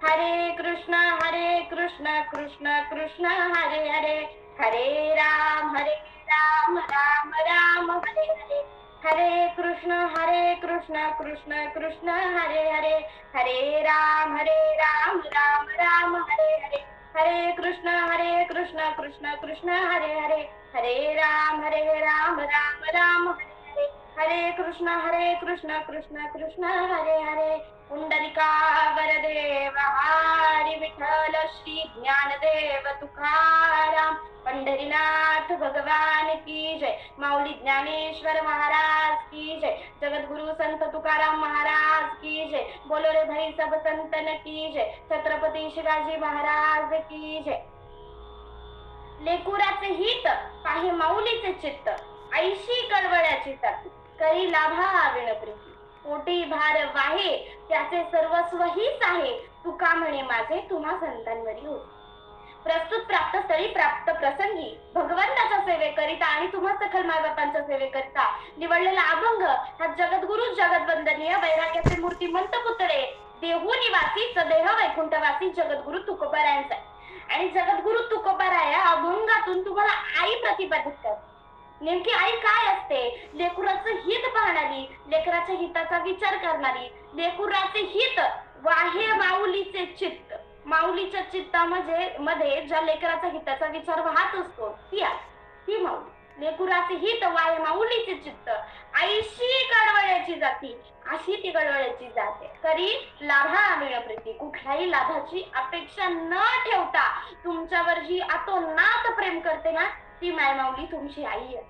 हरे कृष्ण कृष्ण कृष्ण हरे हरे, हरे राम राम राम हरे हरे, हरे कृष्ण कृष्ण कृष्ण हरे हरे, हरे राम राम राम हरे हरे, हरे कृष्ण कृष्ण कृष्ण हरे हरे, हरे राम राम राम हरे हरे, हरे कृष्ण कृष्ण कृष्ण हरे हरे. पुंडलिका वरदेव हरी विठ्ठल श्री ज्ञानदेव तुकाराम, पंढरीनाथ भगवान की जय. माऊली ज्ञानेश्वर महाराज की जय. जगद्गुरु संत तुकाराम महाराज की जय. बोलो रे भाई सब संतन की जय. छत्रपती शिवाजी महाराज की जय. लेकुराचे हित पाहे माऊलीचे चित्त, ऐशी कळवळ्याची ताती करी लाभा विणप्रीती. पोटी भार वाहे त्याचे सर्वस्व हीच आहे, तुका म्हणे माझे तुम्हा संतांवरी होते. प्रस्तुत प्राप्त स्थळी प्राप्त प्रसंगी भगवंताच्या सेवेकरिता आणि तुम्हा सखल मायबापांच्या सेवेकरिता निवडलेला अभंग हा जगद्गुरु जगदवंदनीय वैराग्याचे मूर्तिमंत पुतळे देहू निवासी सदेह वैकुंठवासी जगद्गुरु तुकोबारायांचा. आणि जगद्गुरु तुकोबाराय अभंगातून तुम्हाला आई प्रतिपादित करते. नेमकी आई काय असते? लेकराचं हित पाहणारी, लेकराच्या हिताचा विचार करणारी, लेकराचे हित वाहे माऊलीचे चित्त. माऊलीच्या चित्तामध्ये ज्या लेकराचा हिताचा विचार वाहत असतो ती माऊली. लेकराचे हित वाहे माऊलीचे चित्त, ऐशी कळवळ्याची जाती अशी ती कळवळ्याची जाते. करी लाभा विणप्रीती, कुठल्याही लाभाची अपेक्षा न ठेवता तुमच्यावर जी अतोनात प्रेम करते ना, ती माय माऊली तुमची आई आहे.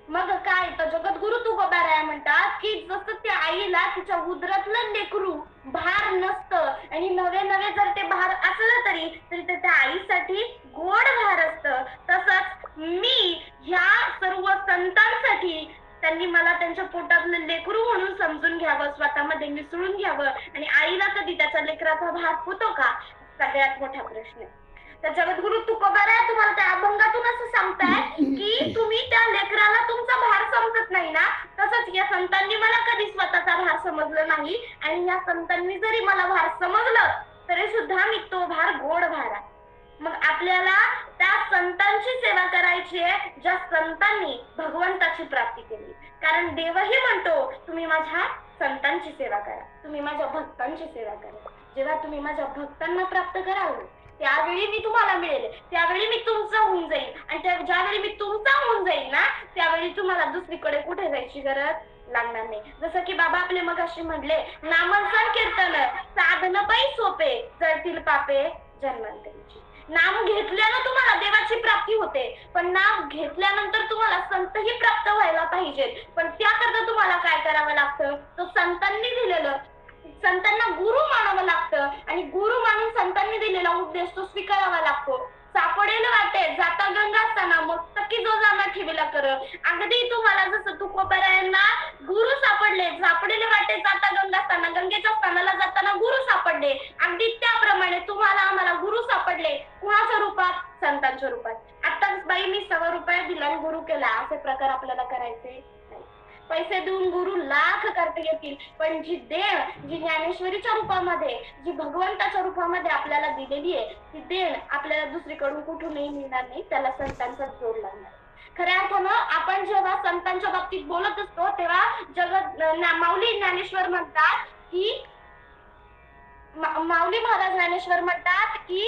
मग काय तर जगद्गुरु तुकोबाराय म्हणतात की जसं त्या आईला तिच्या उदरातलं लेकरू भार नसतं आणि नवे नवे जर ते भार असलं तरी ते त्या आईसाठी गोड भार असतं, तसंच मी ह्या सर्व संतांसाठी त्यांनी मला त्यांच्या पोटातलं लेकरू म्हणून समजून घ्यावं, स्वतःमध्ये मिसळून घ्यावं. आणि आईला कधी त्याच्या लेकराचा भार होतो का? सगळ्यात मोठा प्रश्न आहे. तर जगद्गुरु तुकोबाराय तुम्हाला त्या अभंगातून असं सांगताय की तुम्ही त्या लेकराला तुमचा भार समजत नाही ना, तसंच या संतांनी मला कधी स्वतःचा भार समजलं नाही आणि या संतांनी जरी मला भार समजलं तरी सुद्धा मी तो भार गोड भार आहे. मग आपल्याला त्या संतांची सेवा करायची आहे ज्या संतांनी भगवंताची प्राप्ती केली. कारण देवही म्हणतो तुम्ही माझ्या संतांची सेवा करा, तुम्ही माझ्या भक्तांची सेवा करा. जेव्हा तुम्ही माझ्या भक्तांना प्राप्त कराल त्यावेळी मी तुम्हाला मिळेल, त्यावेळी मी तुमचं होऊन जाईल. आणि ज्यावेळी मी तुमचा होऊन जाईल ना, त्यावेळी तुम्हाला दुसरीकडे कुठे जायची गरज लागणार नाही. जसं की बाबा आपले मगाशी म्हणले, नामस्मरण कीर्तन साधन पै सोपे जळतील पापे जन्मांतरीची. नाम घेतल्यानं तुम्हाला देवाची प्राप्ती होते, पण नाम घेतल्यानंतर तुम्हाला संतही प्राप्त व्हायला पाहिजेत. पण त्याकरता तुम्हाला काय करावं लागतं? तो संतांनी दिलेलं, संतांना गुरु मानावं लागतं आणि गुरु मानून संतांनी दिलेला उपदेश तो स्वीकारावा लागतो. सापडेल वाटे जाता गंगा असताना मस्तकी जो जाणार ठेवीला कर. अगदी तुम्हाला जसं तुकोबारायांना गुरु सापडेले वाटे जाता गंगा असताना गंगेच्या स्थानाला जाताना गुरु सापडले, अगदी त्याप्रमाणे तुम्हाला आम्हाला गुरु सापडले. कुणाच्या रूपात? संतांच्या रूपात. आताच बाई मी 100 रुपये दिला आणि गुरु केला, असे प्रकार आपल्याला करायचे. पैसे देऊन गुरु लाख करता येतील, पण जी देण जी ज्ञानेश्वरीच्या रूपामध्ये जी भगवंताच्या रूपामध्ये आपल्याला दिलेली आहे ती देण आपल्याला दुसरीकडून कुठूनही मिळणार नाही. त्याला संतांचा जोड लागणार. खऱ्या अर्थानं आपण जेव्हा संतांच्या बाबतीत बोलत असतो तेव्हा माऊली ज्ञानेश्वर म्हणतात की माऊली महाराज ज्ञानेश्वर म्हणतात की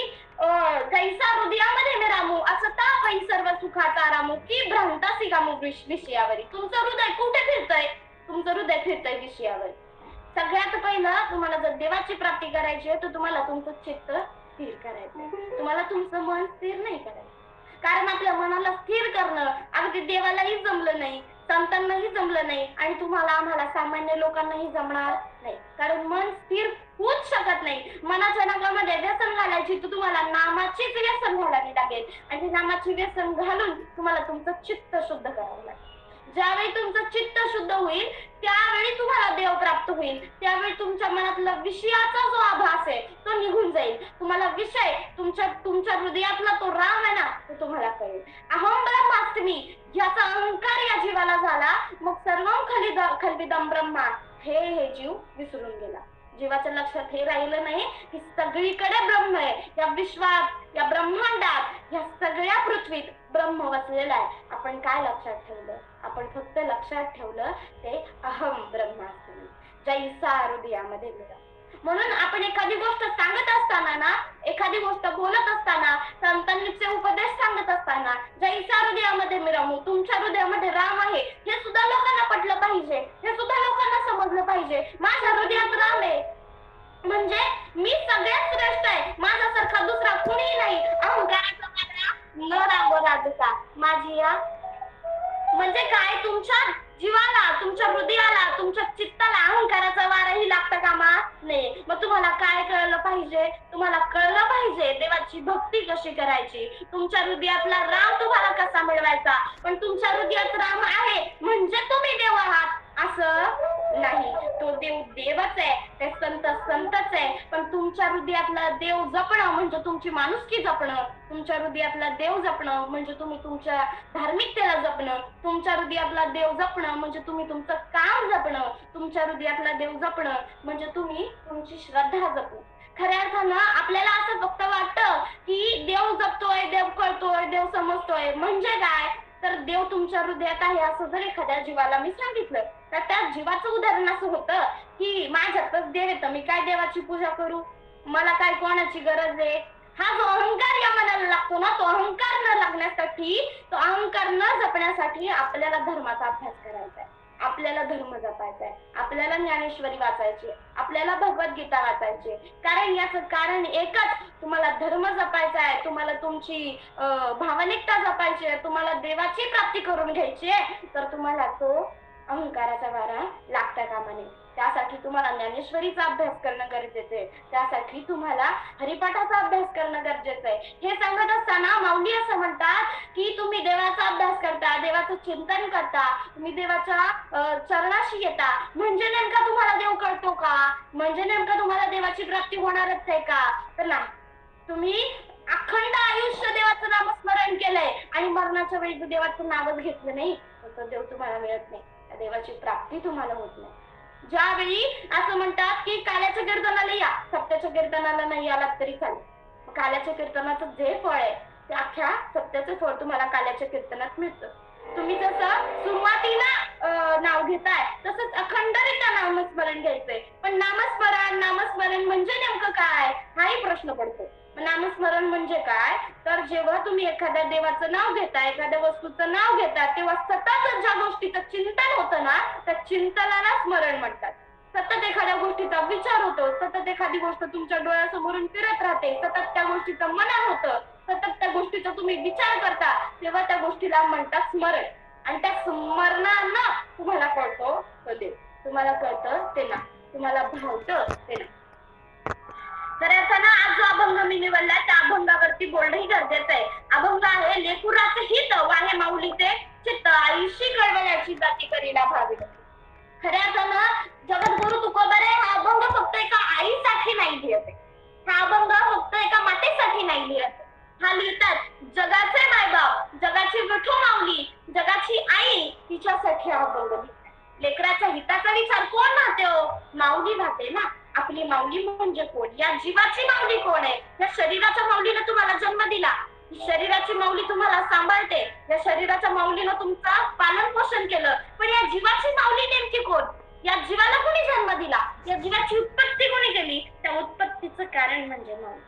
जैसा हृदयामध्ये मी रामू असता वै सर्व सुखाचा रामू की भ्रांतासी गामू विषयावरी. तुमचं हृदय कुठे फिरतंय? तुमचं हृदय फिरतंय विषयावर. सगळ्यात पहिलं तुम्हाला जर देवाची प्राप्ती करायची आहे तर तुम्हाला तुमचं चित्त स्थिर करायचंय, तुम्हाला तुमचं मन स्थिर नाही करायचं. कारण आपल्या मनाला स्थिर करणं अगदी देवालाही जमलं नाही, संतांनाही जमलं नाही आणि तुम्हाला आम्हाला सामान्य लोकांनाही जमणार नाही. कारण मन स्थिर होऊच शकत नाही. मनाच्या नगामध्ये व्यसन घालायची तर तुम्हाला नामाचीच व्यसन घालावी लागेल आणि नामाची व्यसन घालून तुम्हाला तुमचं चित्त शुद्ध करावं लागेल. ज्यावेळी तुमचं चित्त शुद्ध होईल त्यावेळी तुम्हाला देव प्राप्त होईल. त्यावेळी तुमच्या मनातला विषयाचा जो आभास आहे तो निघून जाईल. तुम्हाला विषय तुमच्या हृदयातला तो राम आहे ना तो तुम्हाला कळेल. अहम ब्रह्मास्मी याचा अहंकार या जीवाला झाला, मग सर्वं खलिदम ब्रह्मा हे जीव विसरून गेला. जीवाच्या लक्षात हे राहिलं नाही की सगळीकडे ब्रह्म आहे, या विश्वात, या ब्रह्मांडात, या सगळ्या पृथ्वीत ब्रह्म वसलेला आहे. आपण काय लक्षात ठेवलं? आपण फक्त लक्षात ठेवलं ते अहम ब्रह्मास्मी, जैसा हृदयामध्ये मिळा. म्हणून आपण एखादी गोष्ट सांगत असताना ना, एखादी गोष्ट बोलत असताना, संतांचे उपदेश सांगत असताना, जैसा हृदयामध्ये मिरवू, तुमच्या हृदयामध्ये राम आहे हे सुद्धा लोकांना पटलं पाहिजे, हे सुद्धा लोकांना समजलं पाहिजे. माझ्या हृदयात राम आहे म्हणजे मी सगळ्यात श्रेष्ठ आहे, माझ्यासारखा दुसरा कुणीही नाही. अहंकाराचा वारा न रागो राजसा माझी या म्हणजे काय? तुमच्या जीवाला, तुमच्या हृदयाला, तुमच्या चित्ताला अहंकाराचा वाराही लागता कामा नये. मग तुम्हाला काय कळलं पाहिजे? तुम्हाला कळलं पाहिजे देवाची भक्ती कशी करायची, तुमच्या हृदयातला राम तुम्हाला कसा मिळवायचा. पण तुमच्या हृदयात राम आहे म्हणजे तुम्ही देव आहात असं नाही. तो देव देवच आहे, ते संत संतच आहे. पण तुमच्या हृदयातला देव जपणं म्हणजे तुमची माणुसकी जपणं, तुमच्या हृदयातला देव जपणं म्हणजे तुम्ही तुमच्या धार्मिकतेला जपणं, तुमच्या हृदयातला देव जपणं म्हणजे तुम्ही तुमचं काम जपणं, तुमच्या हृदयातला देव जपणं म्हणजे तुम्ही तुमची श्रद्धा जपणं. खऱ्या अर्थानं आपल्याला असं फक्त वाटतं की देव जपतोय, देव कळतोय, देव समजतोय. म्हणजे काय? तर देव तुमच्या हृदयात आहे असं जर एखाद्या जीवाला मी सांगितलं तर त्या जीवाचं उदाहरण असं होतं की माझ्यातच देव येतं, मी काय देवाची पूजा करू, मला काय कोणाची गरज आहे. हा जो अहंकार या मनाला लागतो ना, तो अहंकार न लागण्यासाठी, तो अहंकार न जपण्यासाठी आपल्याला धर्माचा अभ्यास करायचा आहे, आपल्याला धर्म जपायचा आहे, आपल्याला ज्ञानेश्वरी वाचायची, आपल्याला भगवद्गीता वाचायची. कारण याचं कारण एकच, तुम्हाला धर्म जपायचा आहे, तुम्हाला तुमची भावनिकता जपायची आहे, तुम्हाला देवाची प्राप्ती करून घ्यायची आहे. तर तुम्हाला तो अहंकाराचा वारा लागता कामा नये. त्यासाठी तुम्हाला ज्ञानेश्वरीचा अभ्यास करणं गरजेचं आहे, त्यासाठी तुम्हाला हरिपाठाचा अभ्यास करणं गरजेचं आहे. हे सांगत असताना माऊली असं म्हणतात की तुम्ही देवाचा अभ्यास करता, देवाचं चिंतन करता, तुम्ही देवाच्या चरणाशी येता म्हणजे नेमका तुम्हाला देव कळतो का? म्हणजे नेमका तुम्हाला देवाची प्राप्ती होणारच आहे का? तर नाही. तुम्ही अखंड आयुष्य देवाचं नामस्मरण केलंय आणि मरणाच्या वेळी देवाचं नावच घेतलं नाही तर देव तुम्हाला मिळत नाही, त्या देवाची प्राप्ती तुम्हाला होत नाही. ज्यावेळी असं म्हणतात की काल्याच्या कीर्तनाला या, सत्याच्या कीर्तनाला नाही आलात तरी चालेल, काल्याच्या कीर्तनाचं जे फळ आहे ते अख्ख्या सत्याचं फळ तुम्हाला काल्याच्या कीर्तनात मिळतं. तुम्ही जसं सुरुवातीला नाव घेताय तसंच अखंडरित्या नामस्मरण घ्यायचंय. पण नामस्मरण म्हणजे नेमकं काय हाही प्रश्न पडतो. नामस्मरण म्हणजे काय? तर जेव्हा तुम्ही एखाद्या देवाचं नाव घेता, एखाद्या वस्तूचं नाव घेता, तेव्हा सतत ज्या गोष्टीचं चिंतन होतं ना, त्या चिंतनाला स्मरण म्हणतात. सतत एखाद्या गोष्टीचा विचार होतो, सतत एखादी गोष्ट तुमच्या डोळ्यासमोरून फिरत राहते, सतत त्या गोष्टीचं मनन होतं, सतत त्या गोष्टीचा तुम्ही विचार करता, तेव्हा त्या गोष्टीला म्हणतात स्मरण. आणि त्या स्मरणानं तुम्हाला कळतो तो देव, तुम्हाला कळतं ते ना, तुम्हाला भावतं ते ना. तर याचा आज जो अभंग मी निवडला त्या अभंगावरती बोलणंही गरजेचं आहे. अभंग आहे लेकुराचे हित वाहे माऊलीचे चित्त, आईशी कळवळ्याची जाती करीला भावी. खऱ्या अर्थानं जगद्गुरु तुकोबारे हा अभंग फक्त एका आईसाठी नाही लिहित, हा अभंग फक्त एका मातेसाठी नाही लिहित. हा लिहितात जगाचे मायबाप, जगाची विठू माऊली, जगाची आई, तिच्यासाठी हा अभंग लिहितात. लेकराच्या हिताचा विचार कोण राहते हो? माऊली राहते ना. आपली माऊली म्हणजे कोण? या जीवाची माऊली कोण आहे? या शरीराच्या माऊलीने तुम्हाला जन्म दिला, शरीराची माऊली तुम्हाला सांभाळते, या शरीराच्या माऊलीनं तुमचं पालन पोषण केलं. पण या जीवाची माऊली नेमकी कोण? या जीवाला कोणी जन्म दिला? या जीवाची उत्पत्ती कोणी केली? त्या उत्पत्तीचं कारण म्हणजे माऊली.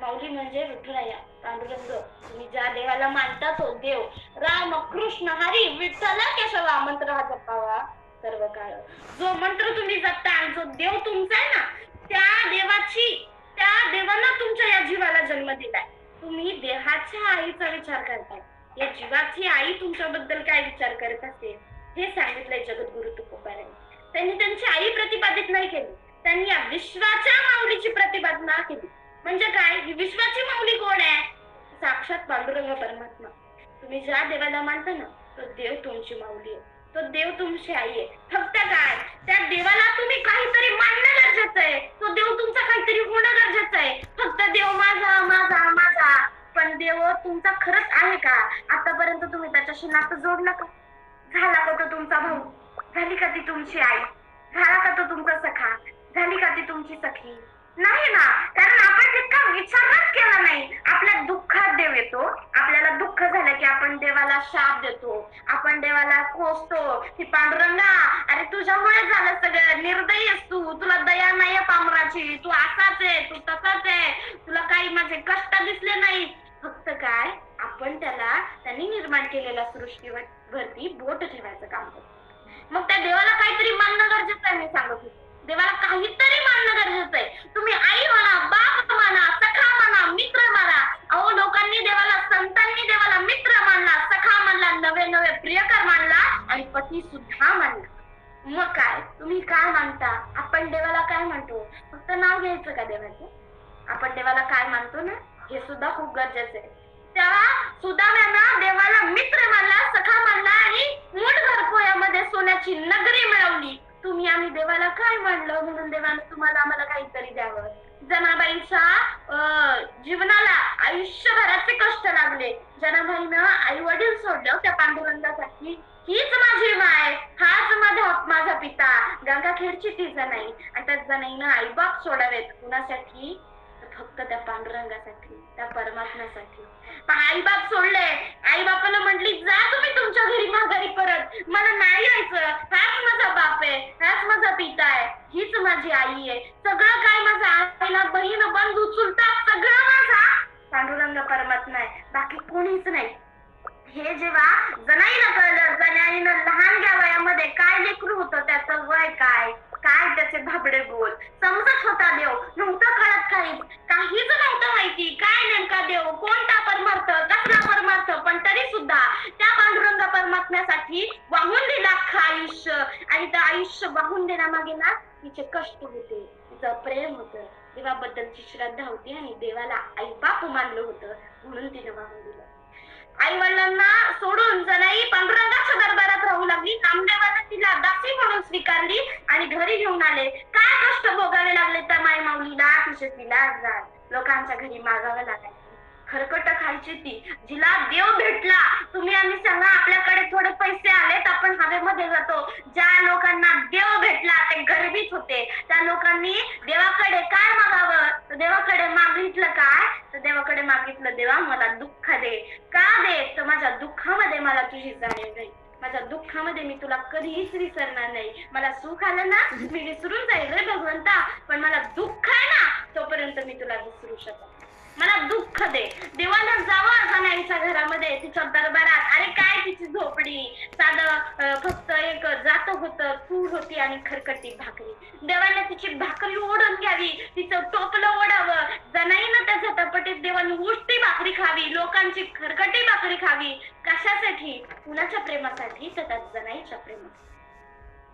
माऊली म्हणजे विठुराया, पांडुरंग. तुम्ही ज्या देवाला मानता तो देव, राम कृष्ण हरी विठ्ठल केशवा मंत्र हा जपावा सर्व काळ. जो मंत्र तुम्ही जपता आणि जो देव तुमचा आहे ना, त्या देवानं तुमच्या या जीवाला जन्म दिलाय. तुम्ही देहाच्या आईचा विचार करताय, या जीवाची आई तुमच्याबद्दल काय विचार करत असेल हे सांगितलंय जगद्गुरु तुकोबारांनी. त्यांनी त्यांची आई प्रतिपादित नाही केली, त्यांनी या विश्वाच्या माऊलीची प्रतिपादना केली. म्हणजे काय? विश्वाची माऊली कोण आहे? साक्षात पांडुरंग परमात्मा. तुम्ही ज्या देवाला मानता ना, तो देव तुमची माऊली आहे, तो देव तुमची आई आहे. फक्त काय? त्या देवाला तुम्ही काहीतरी मानणं गरजेचं आहे, तो देव तुमचा काहीतरी होणं गरजेचं आहे. फक्त देव माझा माझा माझा, पण देव तुमचा खरंच आहे का? आतापर्यंत तुम्ही त्याच्याशी नातं जोडलं का? झाला का तो तुमचा भाऊ? झाली का ती तुमची आई? झाला का तो तुमचा सखा? झाली का ती तुमची की नाही ना, कारण आपण तितका विचारच केला नाही. आपल्या दुःखात देव येतो. आपल्याला दुःख झालं की आपण देवाला शाप देतो, आपण देवाला कोसतो की पांडुरंगा, अरे तुझ्यामुळे झालं सगळं, निर्दयी आहेस तू, तुला दया नाहीये पामराची, तू असाच आहे, तू तसाच आहे, तुला काही माझे कष्ट दिसले नाही. फक्त काय, आपण त्यांनी निर्माण केलेल्या सृष्टीवरती बोट ठेवायचं काम करतो. मग त्या देवाला काहीतरी मानणं गरजेचं आहे. मी सांगत होते, देवाला काहीतरी मानणं गरजेचं आहे. तुम्ही आई म्हणा, बाप म्हणा, सखा म्हणा, मित्र म्हणा. अहो, लोकांनी देवाला, संतांनी देवाला मित्र मानला, सखा मानला, नवे नवे प्रियकर मानला आणि पती सुद्धा मानला. मग काय, तुम्ही काय मानता? आपण देवाला काय म्हणतो? फक्त नाव घ्यायचं का देवाचं? आपण देवाला काय मानतो ना, हे सुद्धा खूप गरजेचं आहे. तेव्हा सुदाम्यानं देवाला मित्र मानला, सखा मानला आणि मूठभर पोयामध्ये सोन्याची नगरी मिळवली. तुम्ही आम्ही देवाला काय मानलं म्हणून देवानं तुम्हाला आम्हाला काहीतरी द्यावं. जनाबाईच्या जीवनाला आयुष्यभराचे कष्ट लागले. जनाबाईनं आई वडील सोडलं त्या पांडुरंगासाठी. हीच माझी माय, हाच माझा पिता, गंगाखेडची ती जनाई. आणि त्या जनाईनं आई बाप सोडावेत. कुणासाठी? फक्त त्या पांडुरंगासाठी, त्या परमात्म्यासाठी. आई बाप सोडले. आई बापाला म्हटली, जा तुम्ही तुमच्या घरी माघारी परत, मला नाही यायचं, हाच माझा बाप आहे, हाच माझा पिता आहे, हीच माझी आई आहे, सगळं काय माझा आईला बहीण बंधू चुलता सगळं माझा पांडुरंग परमात्मा आहे, बाकी कोणीच नाही. हे जेव्हा जनाईला कळलं, जनाईनं लहानग्या वयामध्ये, काय लेकरू होतं, त्याचं वय काय, काय त्याचे भाबडे बोल, समजत होता देव, नव्हतं कळत काहीच नव्हतं माहिती, काय नेमका देव, कोणता परमार्थ, कसला परमार्थ. पण तरी सुद्धा त्या पांडुरंग परमात्म्यासाठी वाहून दिला अख्खं आयुष्य. आणि त्या आयुष्य वाहून देण्यामागे ना तिचे कष्ट होते, तिचं प्रेम होतं, देवाबद्दलची श्रद्धा होती आणि देवाला आई बाप मानलं होतं म्हणून तिने वाहून दिलं. आई वडिलांना सोडून जनाई पांडुरंगाच्या दरबारात राहू लागली. नामदेवाने तिला दासी म्हणून स्वीकारली आणि घरी घेऊन आले. काय कष्ट भोगावे लागले त्या माय माऊलीला, तिला लोकांच्या घरी मागावं लागायचं, खरकट खायची ती, जिला देव भेटला. तुम्ही आम्ही सांगा, आपल्याकडे थोडे पैसे आलेत, आपण हवेमध्ये जातो. ज्या लोकांना देव भेटला ते गरिबीच होते. त्या लोकांनी देवाकडे काय मागावं, तर देवाकडे मागितलं काय, तर देवाकडे मागितलं, देवा मला दुःख दे. का दे, तर माझ्या दुःखामध्ये मला तुझी जाणीव नाही, माझ्या दुःखामध्ये मी तुला कधीच विसरणार नाही. मला सुख आलं ना, मी विसरून जाईल रे भगवंता, पण मला दुःख आहे ना, तोपर्यंत मी तुला विसरू शकत. मला दुःख दे. देवानं जावं जनाईच्या घरामध्ये, तिच्या दरबारात. अरे काय तिची झोपडी, साधं फक्त एक जात होतं, चूल होती आणि खरकटी भाकरी. देवाने तिची भाकरी ओढून घ्यावी, तिचं टोपलं ओढावं. जनाईनं त्या झटापटीत देवाने उष्टी भाकरी खावी, लोकांची खरकटी भाकरी खावी. कशासाठी? कुणाच्या प्रेमासाठी? तर त्या जनाईच्या प्रेमासाठी.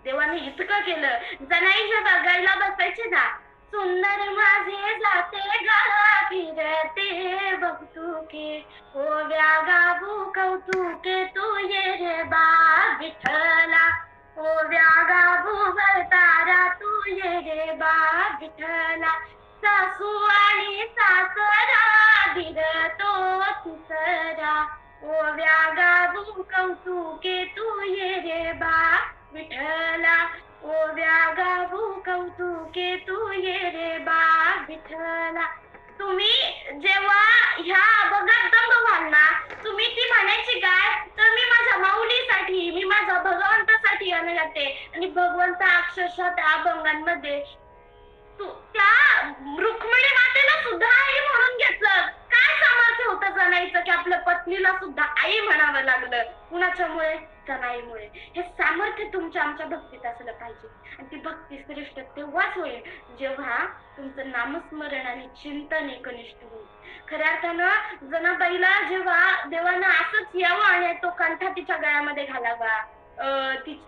देवाने इतकं केलं. जनाई जेव्हा गायला बसायची ना, सुंदर माझे जाते गाला फिरते बघतुके, ओव्या गाऊ कौतुके तू ये रे बा विठ्ठला, ओव्या गाऊ भरतारा तू ये रे बा विठ्ठला, सासू आणि सासरा धीर तो तिसरा, ओव्या गाऊ कौतुके तू ये रे बा विठ्ठला, ओव्या गाऊ कौतुके तू ये रे बा विठ्ठला. तुम्ही जेव्हा ह्या अभंगात दंग व्हाल ना, तुम्ही ती म्हणायची काय, तर मी माझ्या माऊलीसाठी, मी माझ्या भगवंतासाठी गाते. आणि भगवंत अक्षरशः त्या अभंगांमध्ये त्या रुक्मिणी मातेला सुद्धा आई म्हणून घेतलं. काय सामर्थ्य होतं जनाईचं की आपल्या पत्नीला सुद्धा आई म्हणावं लागलं. कुणाच्यामुळे? जनाईमुळे. हे सामर्थ्य तुमच्या आमच्या भक्तीत असलं पाहिजे. आणि ती भक्ती श्रेष्ठ तेव्हाच होईल जेव्हा तुमचं नामस्मरण आणि चिंतन एकनिष्ठ होईल. खऱ्या अर्थानं जनाबाईला जेव्हा देवानं असंच यावं आणि तो कंठा तिच्या गळ्यामध्ये घालावा,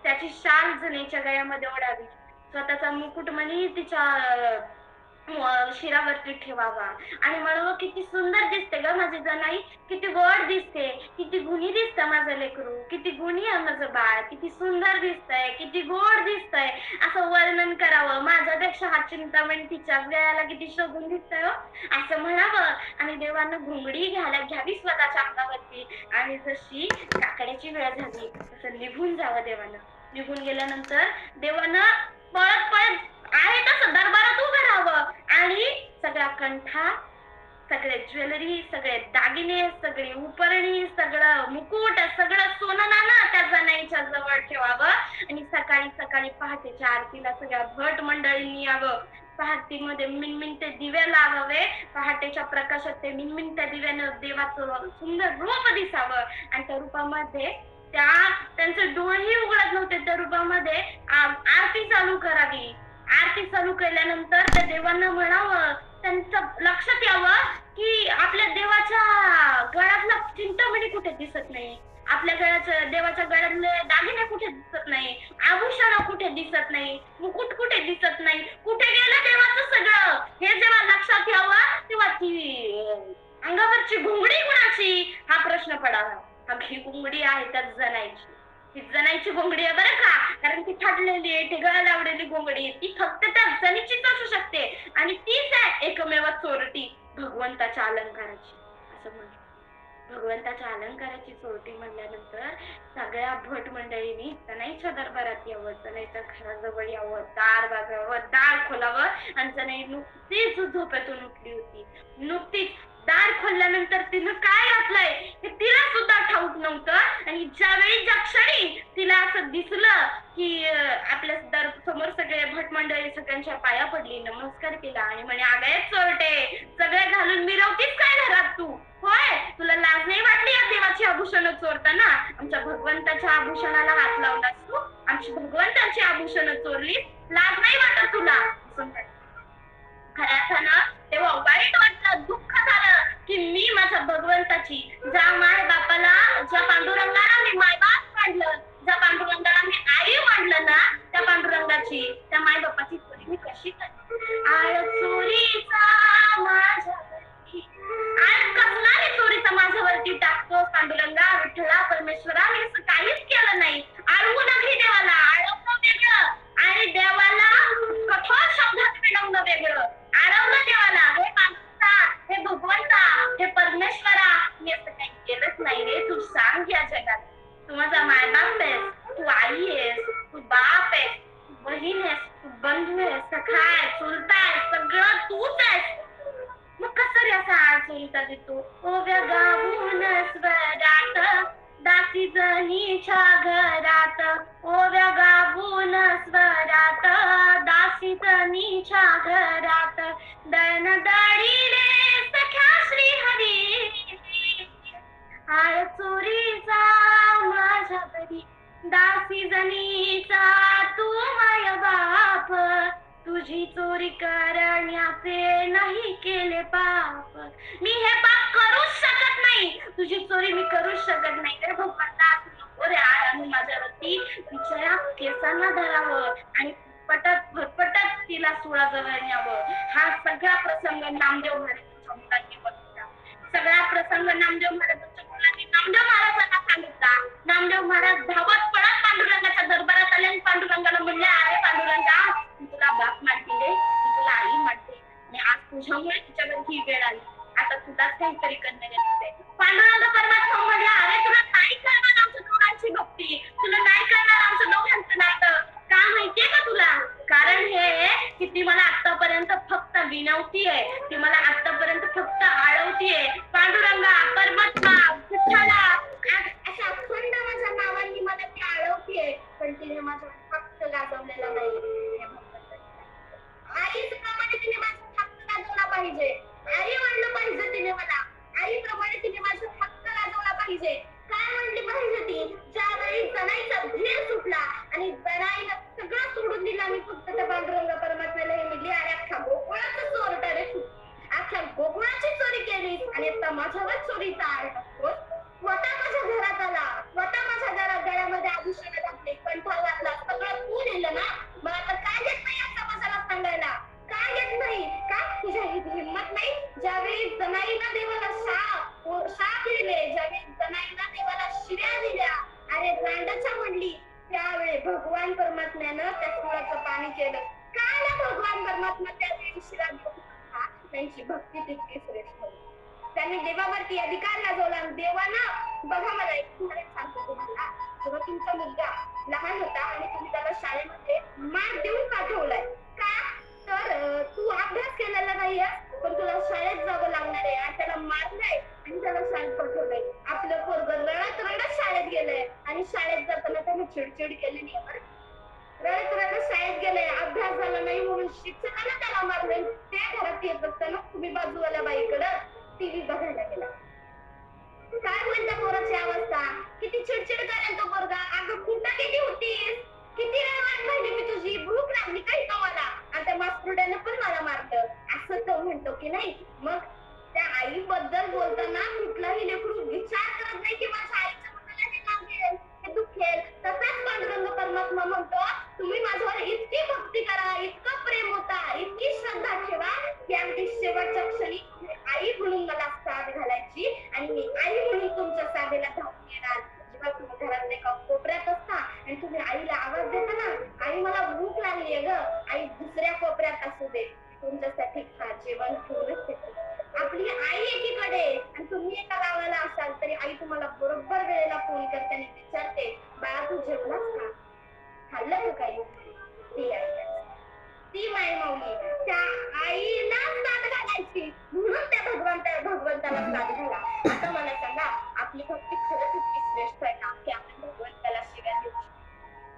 त्याची शाल जनेच्या गळ्यामध्ये ओढावी, स्वतःचा मुकुटमणी तिच्या शिरावरती ठेवावा आणि म्हणावं, किती सुंदर दिसते ग माझी जनाई, किती गोड दिसते, किती गुणी दिसतं माझं लेकरू, किती गुणी आहे माझं बाळ, किती सुंदर दिसतंय, किती गोड दिसतंय, असं वर्णन करावं. माझ्यापेक्षा हा चिंतामणी तिच्या गळ्याला किती शोभून दिसतंय हो, असं म्हणावं. आणि देवानं घुंगडी घ्यावी स्वतःच्या अंगावरती आणि जशी काकड्याची वेळ झाली तसं निघून जावं देवानं. निघून गेल्यानंतर देवानं पळत पळत आहे तसं दरबारात उभं राहावं. कंठा, सगळे ज्वेलरी, सगळे दागिने, सगळी उपरणी, सगळं मुकुट, सगळं सोनं नाणं त्या जनाईच्या जवळ ठेवावं आणि सकाळी सकाळी पहाटेच्या आरतीला सगळ्या भट मंडळींनी यावं. पहाटीमध्ये मिणमिणते दिवे लावावे. पहाटेच्या प्रकाशात ते मिणमिणत्या दिव्यानं देवाचं सुंदर रूप दिसावं आणि त्या रूपामध्ये त्यांचे डोळेही उघडत नव्हते. त्या रूपामध्ये आरती चालू करावी. आरती चालू केल्यानंतर त्या देवांना म्हणावं, त्यांचं लक्षात यावं की आपल्या देवाच्या गळ्यातला चिंतामणी कुठे दिसत नाही, आपल्या देवाच्या गळ्यातले दागिने कुठे दिसत नाही, आभूषण कुठे दिसत नाही, मुकुट कुठे दिसत नाही, कुठे गेलं देवाचं सगळं. हे जेव्हा लक्षात यावं तेव्हा ती अंगावरची घोंगडी कुणाची हा प्रश्न पडावा. ही घोंगडी आहे त्या जनाईची. ती जनाईची घोंगडी आहे बरं का, कारण ती फाटलेली आहे, ती गळा लावलेली घोंगडी, ती फक्त त्या जनीचीच असू शकते आणि तीच आहे एकमेव चोरटी भगवंताच्या अलंकाराची. असं म्हणतात. भगवंताच्या अलंकाराची चोरटी म्हणल्यानंतर सगळ्या भट मंडळींनी जनाईच्या दरबारात यावं, जनाईच्या घराजवळ यावं, दार वाजवावं, दार खोलावं आणि जनाई नुकतीच झोपेतून उठली होती. नुकतीच दार खोलल्यानंतर तिनं काय घातलंय हे तिला सुद्धा ठाऊक नव्हतं आणि ज्या क्षणी तिला असं दिसलं की आपल्या समोर सगळे भट मंडळी सगळ्यांच्या पाया पडली, नमस्कार केला आणि म्हणे, अगं चोरटे, सगळे घालून मिरवतीस काय घरात तू? होय, तुला लाज नाही वाटली या देवाची आभूषण चोरताना? आमच्या भगवंताच्या आभूषणाला हात लावलास तू, आमची भगवंताची आभूषण चोरली, लाज नाही वाटत तुला? खऱ्या अर्थानं तेव्हा वाईट वाटलं, दुःख झालं की मी माझ्या भगवंताची, ज्या माय बापाला, ज्या पांडुरंगाला मी मायबाप मानलं, ज्या पांडुरंगाला मी आई मानलं ना, त्या पांडुरंगाची, त्या माय बापाची चोरी मी कशी करते? आळ चोरीचा माझ्यावरती, आळ कसला चोरीचा माझ्यावरती टाकतो पांडुरंगा, विठ्ठला, परमेश्वरा, मी असं काहीच केलं नाही. आळवू नका देवाला, आळवणं वेगळं आणि देवाला कठोर शब्दात मिळवणं वेगळं. आळवलं देवाला, हे पांडुरंगा, हे भगवंता, हे परमेश्वरा, मी असं काही केलंच नाही रे. तू सांग या जगात, तू माझा मायबाप आहेस, तू आई आहेस, तू बाप आहेस, तू बहीण आहेस, तू बंधू आहेस, सखा आहे, चुलता आहे, सगळं तूच आहेस. मग कसं रे असा आळ चोरीचा देतो? ओव्या गाऊन स्वरात दासी जनीच्या घरात, ओव्या गाऊन स्वरात दासी जनीच्या घरात, दळण दळीले सख्या श्री हरी, आळ चोरीचा माझ्या घरी, दासी जनीचा तू माय बाप, तुझी चोरी करण्याचे नाही केले पाप, मी हे पाप करूच शकत नाही, तुझी चोरी मी करूच शकत नाही. तर भगवंता नको रे आळ आणून माझ्यावरती, तिच्या केसांना धरावं आणि पटत तिला सुळाजवळ न्यावं. हा सगळा प्रसंग नामदेव महाराजांच्या मुलांनी बघितला. सगळा प्रसंग नामदेव महाराजांच्या मुलांनी नामदेव महाराजांना सांगितला. नामदेव महाराज धावत पडत पांडुरंगाच्या दरबारात आले आणि पांडुरंगाला म्हणले, अरे पांडुरंगा, मी तुला बाप मानते रे, मी तुला आई मानते आणि आज तुझ्यामुळे तिच्यावर ही वेळ आली, आता तुलाच काहीतरी करणं गरजेचं आहे. पांडुरंग परमात्मा म्हणला, अरे तुला नाही करणार आमच्या दोघांची भक्ती, तुला नाही करणार आमचं दोघांचं नातं. का माहितीये का तुला? कारण हे की ती मला आतापर्यंत फक्त विनवतीये, ती मला आतापर्यंत फक्त आळवतीये. पांडुरंगा, परमात्मा, विठ्ठला अशा अखंड माझ्या नावांनी मला ती आळवतीये, पण तिने माझा फक्त गाजवलेला नाही. आईच प्रमाणे तिने माझा फक्त गाजवला पाहिजे, आई म्हणलं पाहिजे तिने मला, आईप्रमाणे तिने माझा फक्त गाजवला पाहिजे. काय म्हणली पाहिजे ती? ज्यावेळी जनाईचा धीर सुटला आणि जनाईला सगळं सोडून दिलं आणि फक्त त्या पांडुरंग परमात्म्याला हे म्हणली, अरे अख्खा गोकुळाचं चोरटा रे तू, अख्ख्या गोकुळाची चोरी केली आणि आता माझ्यावर चोरीचा आळ टाकतोस. स्वतः माझ्या घरात आला, स्वतः माझ्या गळ्यामध्ये आभूषण घातले, कंठा घातला, सगळं तू नेलं ना, मग आता काय घेत नाही आता माझ्याला सांगायला? काय घेत नाही का? तुझ्या हिंमत नाही? ज्यावेळी जनाईला देवाला शाप दिले, ज्यावेळी जनाईला देवाला शिव्या दिल्या, अरे रांडाच्या म्हणली, त्यावेळी भगवान परमात्म्यानं त्या कुळाचं पाणी केलं. काय ना भगवान परमात्मा त्यावेळी शिव्या देऊ शकता, त्यांची भक्ती तितकी श्रेष्ठ होती. त्यांनी देवावरती अधिकार गाजवला. देवानं बघा, मला एक उदाहरण सांगतो तुम्हाला. जेव्हा तुमचा मुलगा लहान होता आणि तुम्ही त्याला शाळेमध्ये मार्क देऊन पाठवलाय का, तर तू अभ्यास केलेला नाहीये पण तुला चिडचिड केली नाही बरं. रडत रडत शाळेत गेले, अभ्यास झाला नाही म्हणून शिक्षकाने त्याला मारले. ते घरात येत असताना तुम्ही बाजूवाल्या बाईकडं टीव्ही बघायला गेला. काय होईल त्या पोराची अवस्था, किती चिडचिड करेल तो पोरगा. अगं कुठं किती होतीस, किती वेळ वाट पाहिली मी तुझी, भूक लागली काही का मला, आणि त्या मास्टरड्यानं पण मला मारलं, असं तो म्हणतो की नाही. मग त्या आईबद्दल बोलताना कुठलाही लेकरू विचार करत नाही की माझ्या आईच्या मनाला हे लागेल, हे दुखेल. तसाच पांडुरंग परमात्मा म्हणतो, तुम्ही माझ्यावर इतकी भक्ती करा, इतकं प्रेम होता, इतकी श्रद्धा ठेवा की अगदी शेवटच्या क्षणी आई म्हणून मला साथ घालायची आणि मी आई म्हणून तुमच्या साथेला धावून येणार. जेव्हा तुम्ही घरात एका कोपऱ्यात असता आणि तुम्ही आईला आवाज देता ना, आई मला भूक लागलीये ग, आई दुसऱ्या कोपऱ्यात असू दे, तुमच्यासाठी जेवण ठेवूनच येते. आपली आई एकीकडे आणि तुम्ही एका गावाला असाल तरी आई तुम्हाला बरोबर वेळेला फोन करते आणि विचारते, बाळा तू जेवलास का, खाल्लं का काही. ती आई, ती मायमाऊली त्या आईला साथ घालायची म्हणून त्या भगवंताला साथ घाला. आता मला सांगा, आपली भक्ती खरंच इतकी श्रेष्ठ आहे का की आपण भगवंताला शिव्या देऊ.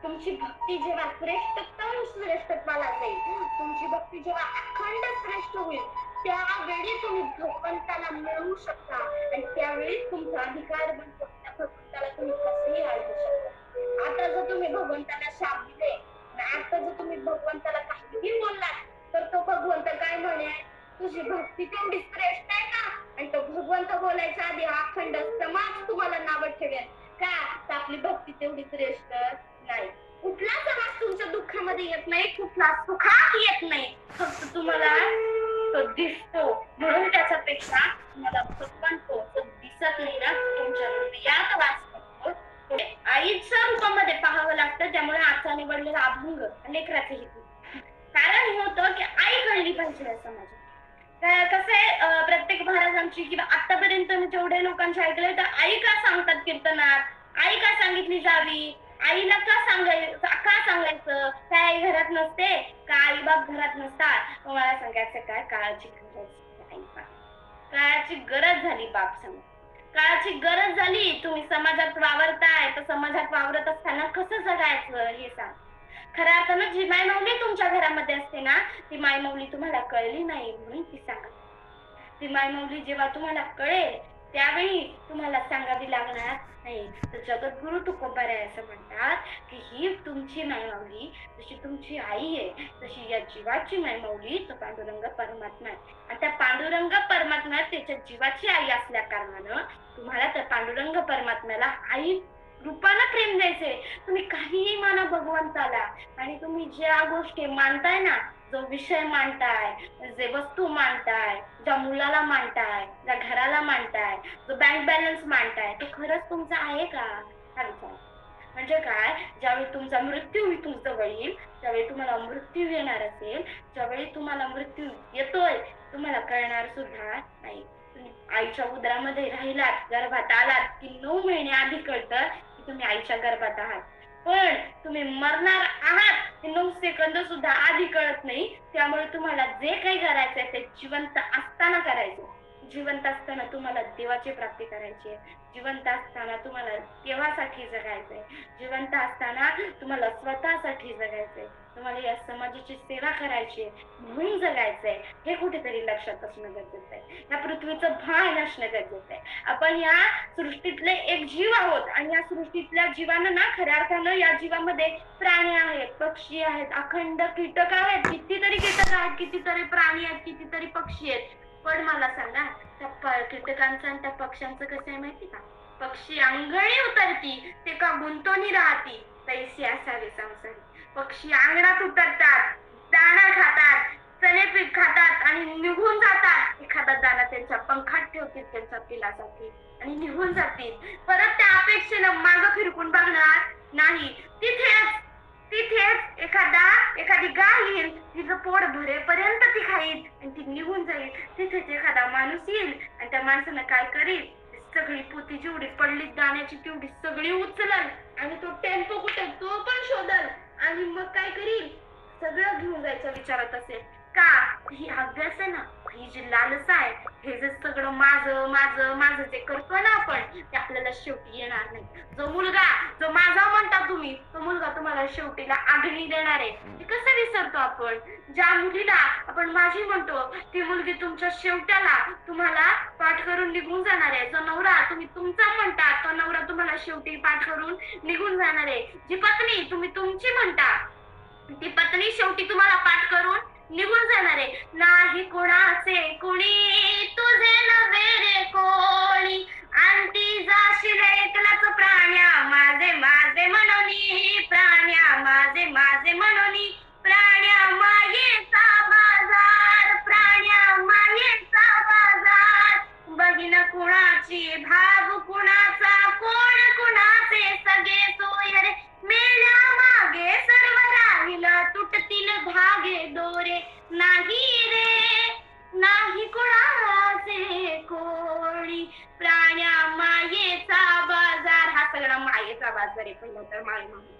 तुमची भक्ती जेव्हा श्रेष्ठतम श्रेष्ठत्वाला जाईल, तुमची भक्ती जेव्हा अखंड श्रेष्ठ होईल, त्यावेळी तुम्ही भगवंताला मिळवू शकता आणि त्यावेळी तुमचा अधिकार बनतो. त्या भगवंताला तुम्ही कसेही अडवू शकता. आता जर तुम्ही भगवंताला शाप दिले, आता जर तुम्ही भगवंताला काहीही बोललात, तर तो भगवंत काय म्हणे, तुझी भक्ती तेवढी श्रेष्ठ आहे का. आणि तो भगवंत बोलायच्या आधी अखंड समाज तुम्हाला नावं ठेवेल का, तर आपली भक्ती तेवढी श्रेष्ठ नाही. कुठला समाज तुमच्या दुःखामध्ये येत नाही, कुठला सुखात येत नाही, फक्त तुम्हाला तो दिसतो म्हणून त्याच्यापेक्षा तुम्हाला भगवंत तो दिसत नाही ना, तुमच्या हृदयात वास करतो. आईच्या रूपामध्ये पाहावं लागतं. त्यामुळे आजचा निवडलेला अभंग लेकराचे हेतू कारण हे होतं की आई कळली पाहिजे या समाजात. कसं आहे, प्रत्येक महाराजांची किंवा आतापर्यंत मी जेवढे लोकांचे ऐकलंय तर आई का सांगतात कीर्तनात, आई का सांगितली जावी, आईला का सांगायचं, काय आई घरात नसते का, आई बाप घरात नसतात. मला सांगायचं काय, काळाची गरज झाली. बाप सांग, काळाची गरज झाली. तुम्ही समाजात वावरताय, तर समाजात वावरत असताना कसं जगायचं हे सांग. खऱ्या अर्थानं जी मायमाऊली तुमच्या घरामध्ये असते ना, ती मायमाऊली तुम्हाला कळली नाही म्हणून ती सांगा. ती मायमाऊली जेव्हा तुम्हाला कळेल त्यावेळी तुम्हाला सांगावी लागणार नाही. तर जगद्गुरु तुकोबाराय असं म्हणतात की ही तुमची मायमाऊली जशी तुमची आई आहे, तशी या जीवाची मायमाऊली तो पांडुरंग परमात्मा आहे. आणि त्या पांडुरंग परमात्मा त्याच्या जीवाची आई असल्या कारणानं तुम्हाला त्या पांडुरंग परमात्म्याला आई रूपानं प्रेम द्यायचे. तुम्ही काहीही माना भगवंताला, आणि तुम्ही ज्या गोष्टी मानताय ना, जो विषय मांडताय, जे वस्तू मांडताय, ज्या मुलाला मांडताय, ज्या घराला मांडताय, जो बँक बॅलन्स मांडताय, तो खरंच तुमचा आहे का हा विचार. म्हणजे काय, ज्यावेळी तुमचा मृत्यू जवळ येईल, त्यावेळी तुम्हाला मृत्यू येणार असेल, ज्यावेळी तुम्हाला मृत्यू येतोय तुम्हाला कळणार सुद्धा नाही. तुम्ही आईच्या उदरामध्ये राहिलात, गर्भात आलात की 9 महिने आधी कळतं की तुम्ही आईच्या गर्भात आहात. पण तुम्ही मरणार आहात हे 9 सेकंद सुद्धा आधी कळत नाही. त्यामुळे तुम्हाला जे काही करायचंय ते जिवंत असताना करायचं. जिवंत असताना तुम्हाला देवाची प्राप्ती करायची आहे. जिवंत असताना तुम्हाला देवासाठी जगायचंय. जिवंत असताना तुम्हाला स्वतःसाठी जगायचंय. तुम्हाला या समाजाची सेवा करायची आहे म्हणून जगायचंय. हे कुठेतरी लक्षात असणं गरजेचं आहे. या पृथ्वीचं भान असणं गरजेचं आहे. आपण या सृष्टीतले एक जीव आहोत आणि या सृष्टीतल्या जीवानं ना, खऱ्या अर्थानं या जीवामध्ये प्राणी आहेत, पक्षी आहेत, अखंड कीटक आहेत, कितीतरी कीटक आहेत, कितीतरी प्राणी आहेत, कितीतरी पक्षी आहेत. पण मला सांगा, त्या कीटकांचं आणि त्या पक्ष्यांचं कसं आहे माहिती का, पक्षी अंगणी उतरती ते का गुंतवणी राहती, तैसी असावी संसारी. पक्षी अंगणात उतरतात, दाणा खातात, चणे पीक खातात आणि निघून जातात. एखादा दाणा त्यांच्या पंखात ठेवतील त्यांच्या पिलासाठी आणि निघून जातील. परत त्या अपेक्षेनं मागं फिरकून बघणार नाही. तिथेच एखादी गाय येईल, तिचं पोट भरेपर्यंत ती खाईल आणि ती निघून जाईल. तिथेच एखादा माणूस येईल आणि त्या माणसानं काय करेल, सगळी पोती जेवढी पडली दाण्याची तेवढी सगळी उचलल आणि तो टेम्पो कुठे तो पण शोधल आणि मग काय करील, सगळं घेऊन जायचं विचारत असेल का. ही अभ्यास आहे ना, ही जी लालसा आहे, हे जे सगळं सगळं माझं माझं माझं जे करतो ना आपण ते आपल्याला शेवटी येणार नाही. जो मुलगा जो माझा म्हणता तुम्ही तो मुलगा तुम्हाला शेवटीला आगणी देणार आहे. हे कसं विसरतो आपण? ज्या मुलीला आपण माझी म्हणतो ती मुलगी तुमच्या शेवट्याला तुम्हाला पाठ करून निघून जाणार आहे. जो नवरा तुम्ही तुमचा म्हणता तो नवरा तुम्हाला शेवटी पाठ करून निघून जाणार आहे. जी पत्नी तुम्ही तुमची म्हणता ती पत्नी शेवटी तुम्हाला पाठ करून निघून जाणार आहे. नाही कोणाचे कुणी तुझे नव्हे रे कोणी आणती जाशील एकलाच प्राण्या माझे माझे म्हणून प्राण्या माझे माझे म्हणून प्राण्या मायेचा बाजार प्राण्या मायेचा बाजार बहीण कुणाची भाव कुणाचा कोण कुणाचे सगळे सोय रे मेल्या मागे सर्व राहील तुटतील धागे दोरे नाही रे नाही कोणाचे कोणी प्राण्या मायेचा बाजार. हा सगळा मायेचा बाजार आहे. पहिला तर माये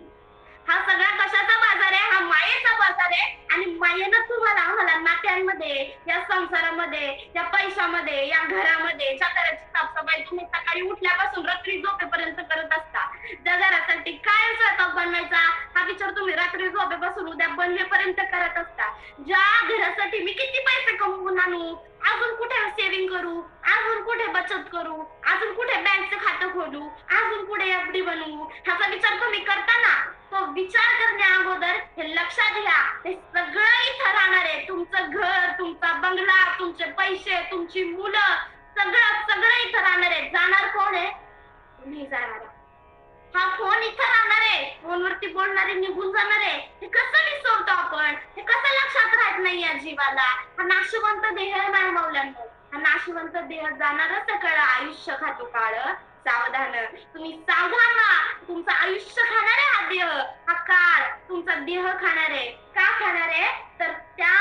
हा सगळा कशाचा बाजार आहे? हा मायेचा बाजार आहे. आणि मायेनं तुम्हाला आम्हाला नात्यांमध्ये या संसारामध्ये या पैशामध्ये या घरामध्ये ज्या घराची साफसफाई तुम्ही सकाळी उठल्यापासून रात्री झोपेपर्यंत करत असता, ज्या घरासाठी काय स्वयंपाक बनवायचा हा विचार तुम्ही रात्री झोपेपासून उद्या बनवेपर्यंत करत असता, ज्या घरासाठी मी किती पैसे कमवून आणू, अजून कुठे सेव्हिंग करू, अजून कुठे बचत करू, अजून कुठे बँकचं खातं खोलू, अजून कुठे एफडी बनवू, ह्याचा विचार तुम्ही करताना तो विचार करण्या अगोदर हे लक्षात घ्या हे सगळं इथं राहणार आहे. तुमचं घर, तुमचा बंगला, तुमचे पैसे, तुमची मुलं सगळं सगळं इथं राहणार आहे. जाणार कोण आहे? तुम्ही जाणार. हा फोन इथं राहणार आहे. फोनवरती बोलणारे निघून जाणार आहे. हे कसं विसरतो आपण? हे कसं लक्षात राहत नाही या जीवाला? हा नाशवंत देह आहे माझ्या मौलांना. हा नाशवंत देह जाणारच सगळं आयुष्य खातो काळ. सावधान तुम्ही सावधान व्हा. तुमचं आयुष्य खाणार आहे हा देह, हा काळ तुमचा देह खाणार आहे. का खाणार आहे? तर त्या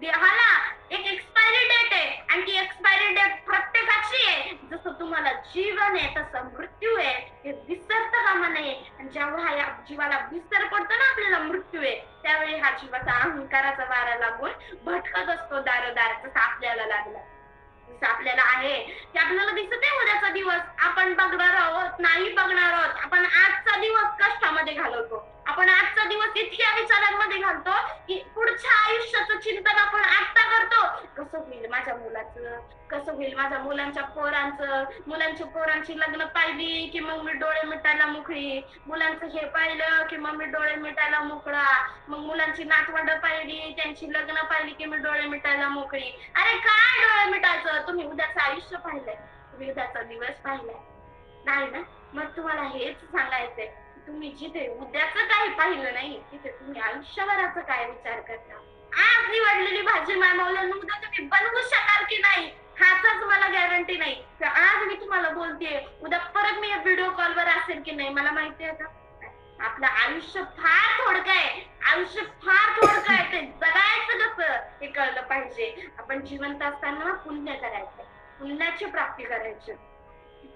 देहाला एक एक्सपायरी डेट आहे आणि ती एक्सपायरी डेट प्रत्येकाची आहे. जसं तुम्हाला जीवन आहे तसं मृत्यू आहे. हे विसरता कामा नये. आणि जेव्हा या जीवाला विसर पडतो ना आपल्याला मृत्यू आहे त्यावेळी हा जीवाचा अहंकाराचा वारा लागून भटकत असतो दारोदार. जसं आपल्याला लागला आपल्याला आहे की आपल्याला दिसत आहे उद्याचा दिवस आपण बघणार आहोत नाही बघणार आहोत. आपण आजचा दिवस कष्टामध्ये घालवतो. आपण आजचा दिवस इतक्या विचारांमध्ये घालतो की पुढच्या आयुष्याचं चिंतन आपण आता करतो. कसं होईल माझ्या मुलाचं, कसं होईल माझ्या मुलांच्या पोरांचं, मुलांच्या पोरांची लग्न पाहिली की मग मी डोळे मिटायला मोकळी, मुलांचं हे पाहिलं की मग मी डोळे मिटायला मोकळा, मग मुलांची नातवंड पाहिली त्यांची लग्न पाहिली की मी डोळे मिटायला मोकळी. अरे काय डोळे मिटायचं? तुम्ही उद्याचं आयुष्य पाहिलंय, तुम्ही उद्याचा दिवस पाहिलाय नाही ना? मग तुम्हाला हेच सांगायचंय तुम्ही जिथे उद्याचं काही पाहिलं नाही तिथे तुम्ही आयुष्यभराचा काय विचार करता? आज निवडलेली भाजी मानवल्यानं उद्या तुम्ही बनवू शकाल की नाही ह्याचाच मला गॅरंटी नाही. आज मी तुम्हाला बोलतेय उद्या परत मी व्हिडिओ कॉलवर असेल की नाही मला माहिती आहे का? आपलं आयुष्य फार थोडकं आहे. आयुष्य फार थोडकं आहे. ते जगायचं कसं हे कळलं पाहिजे. आपण जिवंत असताना पुण्य करायचं, पुण्याची प्राप्ती करायची.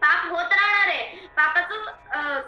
पाप होत राहणार आहे. पापाचं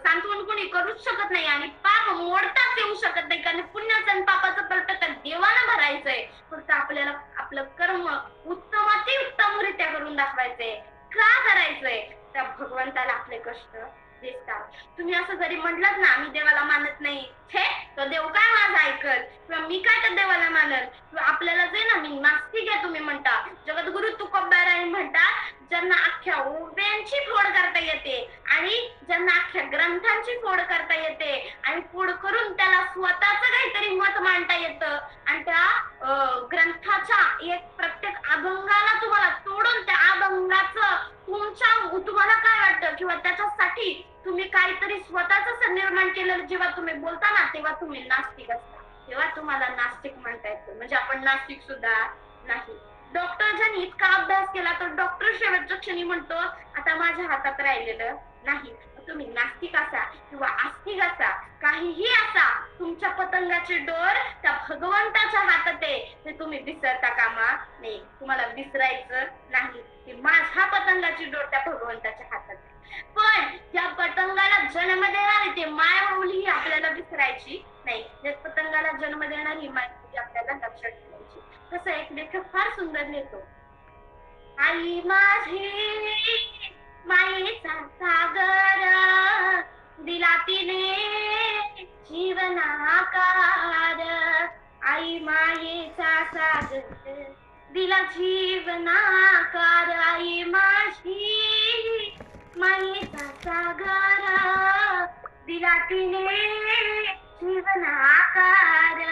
सांत्वन कोणी करूच शकत नाही आणि पाप मोडताच येऊ शकत नाही कारण पुण्याचं आणि पापाचं पलट त्या देवानं भरायचंय. फक्त आपल्याला आपलं कर्म उत्तमाती उत्तमरित्या करून दाखवायचंय. का करायचंय? त्या भगवंताला आपले कष्ट दिसतात. तुम्ही असं जरी म्हटलं ना मी देवाला मानत नाही, छे तो देव काय माझं ऐकल किंवा मी काय त्या देवाला मानल किंवा आपल्याला जे ना मी नास्तिक आहे तुम्ही म्हणता. जगद्गुरु तुकोबाराय म्हणतात ज्यांना अख्ख्या ओव्यांची फोड करता येते आणि ज्यांना अख्ख्या ग्रंथांची फोड करता येते आणि फोड करून त्याला स्वतःच काहीतरी मत मांडता येतं आणि त्या ग्रंथाच्या एक प्रत्येक अभंगाला तुम्हाला तोडून त्या अभंगाचं तुम्हाला काय वाटतं किंवा त्याच्यासाठी तुम्ही काहीतरी स्वतःच निर्माण केलेलं जेव्हा तुम्ही बोलता ना तेव्हा तुम्ही नास्तिक असता. तेव्हा तुम्हाला नास्तिक म्हणता येतं. म्हणजे आपण नास्तिक सुद्धा नाही. डॉक्टर ज्यांनी इतका अभ्यास केला तर डॉक्टर शेवटच्या क्षणी म्हणतो आता माझ्या हातात राहिलेलं नाही. तुम्ही नास्तिक असा किंवा आस्तिक असा काहीही असा तुमच्या पतंगाचे डोर त्या भगवंताच्या हातात आहे ते तुम्ही विसरता कामा नाही. तुम्हाला विसरायचं नाही की माझ्या पतंगाची डोर त्या भगवंताच्या हातात आहे. पण ज्या पतंगाला जन्म देणारी ते मायमाऊली ही आपल्याला विसरायची नाही. ज्या पतंगाला जन्म देणारी मायमाऊली आपल्याला लक्षात ठेवायची. कसं एक लेखक फार सुंदर लिहितो आई माझी मायेचा सागर दिला तिने जीवनाकार. आई मायेचा सागर दिला जीवनाकार. आई माझी मायेचा सागर दिला तिने जीवनाकार.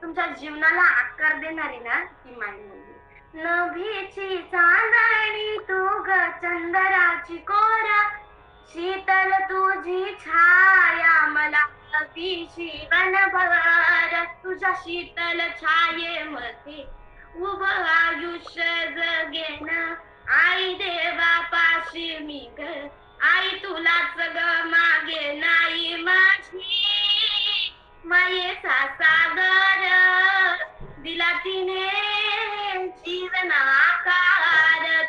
तुमच्या जीवनाला आकार देणारी ना ती माय मुलगी. नभीची चांदणी तू ग चंद्राची कोरा, शीतल तुझी छाया मला जीवनभर. तुझ्या शीतल छायेमध्ये उभं आयुष्य जगेन. आई देवापाशी मी ग आई तुलाच ग मागे. नाही माझी मायेचा सागर दिला तिने जीवनाकार.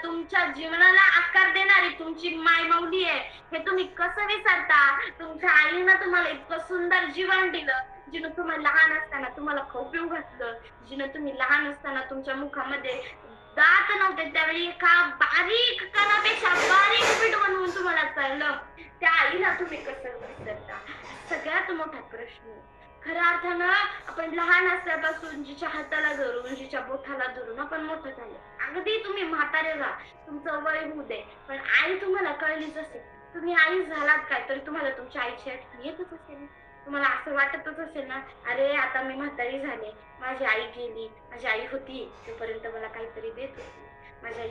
तुमच्या जीवनाला आकार देणारी तुमची माय माऊली आहे हे तुम्ही कसं विसरता. तुमच्या आईनं तुम्हाला इतकं सुंदर जीवन दिलं, जिनं तुम्ही लहान असताना तुम्हाला खाऊ पिऊ घातलं, जिनं तुम्ही लहान असताना तुमच्या मुखामध्ये दात नव्हते त्यावेळी एका बारीक कणापेक्षा बारीक पीठ बनवून तुम्हाला चाललं. त्या आईला तुम्ही कसं विसरता. सगळ्यात मोठा प्रश्न. खऱ्या अर्थानं आपण लहान असल्यापासून जिच्या हाताला धरून जिच्या बोटाला धरून आपण मोठं झालो. अगदी तुम्ही म्हातारे व्हा, तुमचं वय होऊ दे, पण आई तुम्हाला कळलीच असेल. तुम्ही आई झालात काय तरी तुम्हाला तुमच्या आईची आठवण येतच असेल. तुम्हाला असं वाटतच असेल ना, अरे आता मी म्हातारी झाले, माझी आई गेली, माझी आई होती तोपर्यंत मला काहीतरी देत होती. माझी आई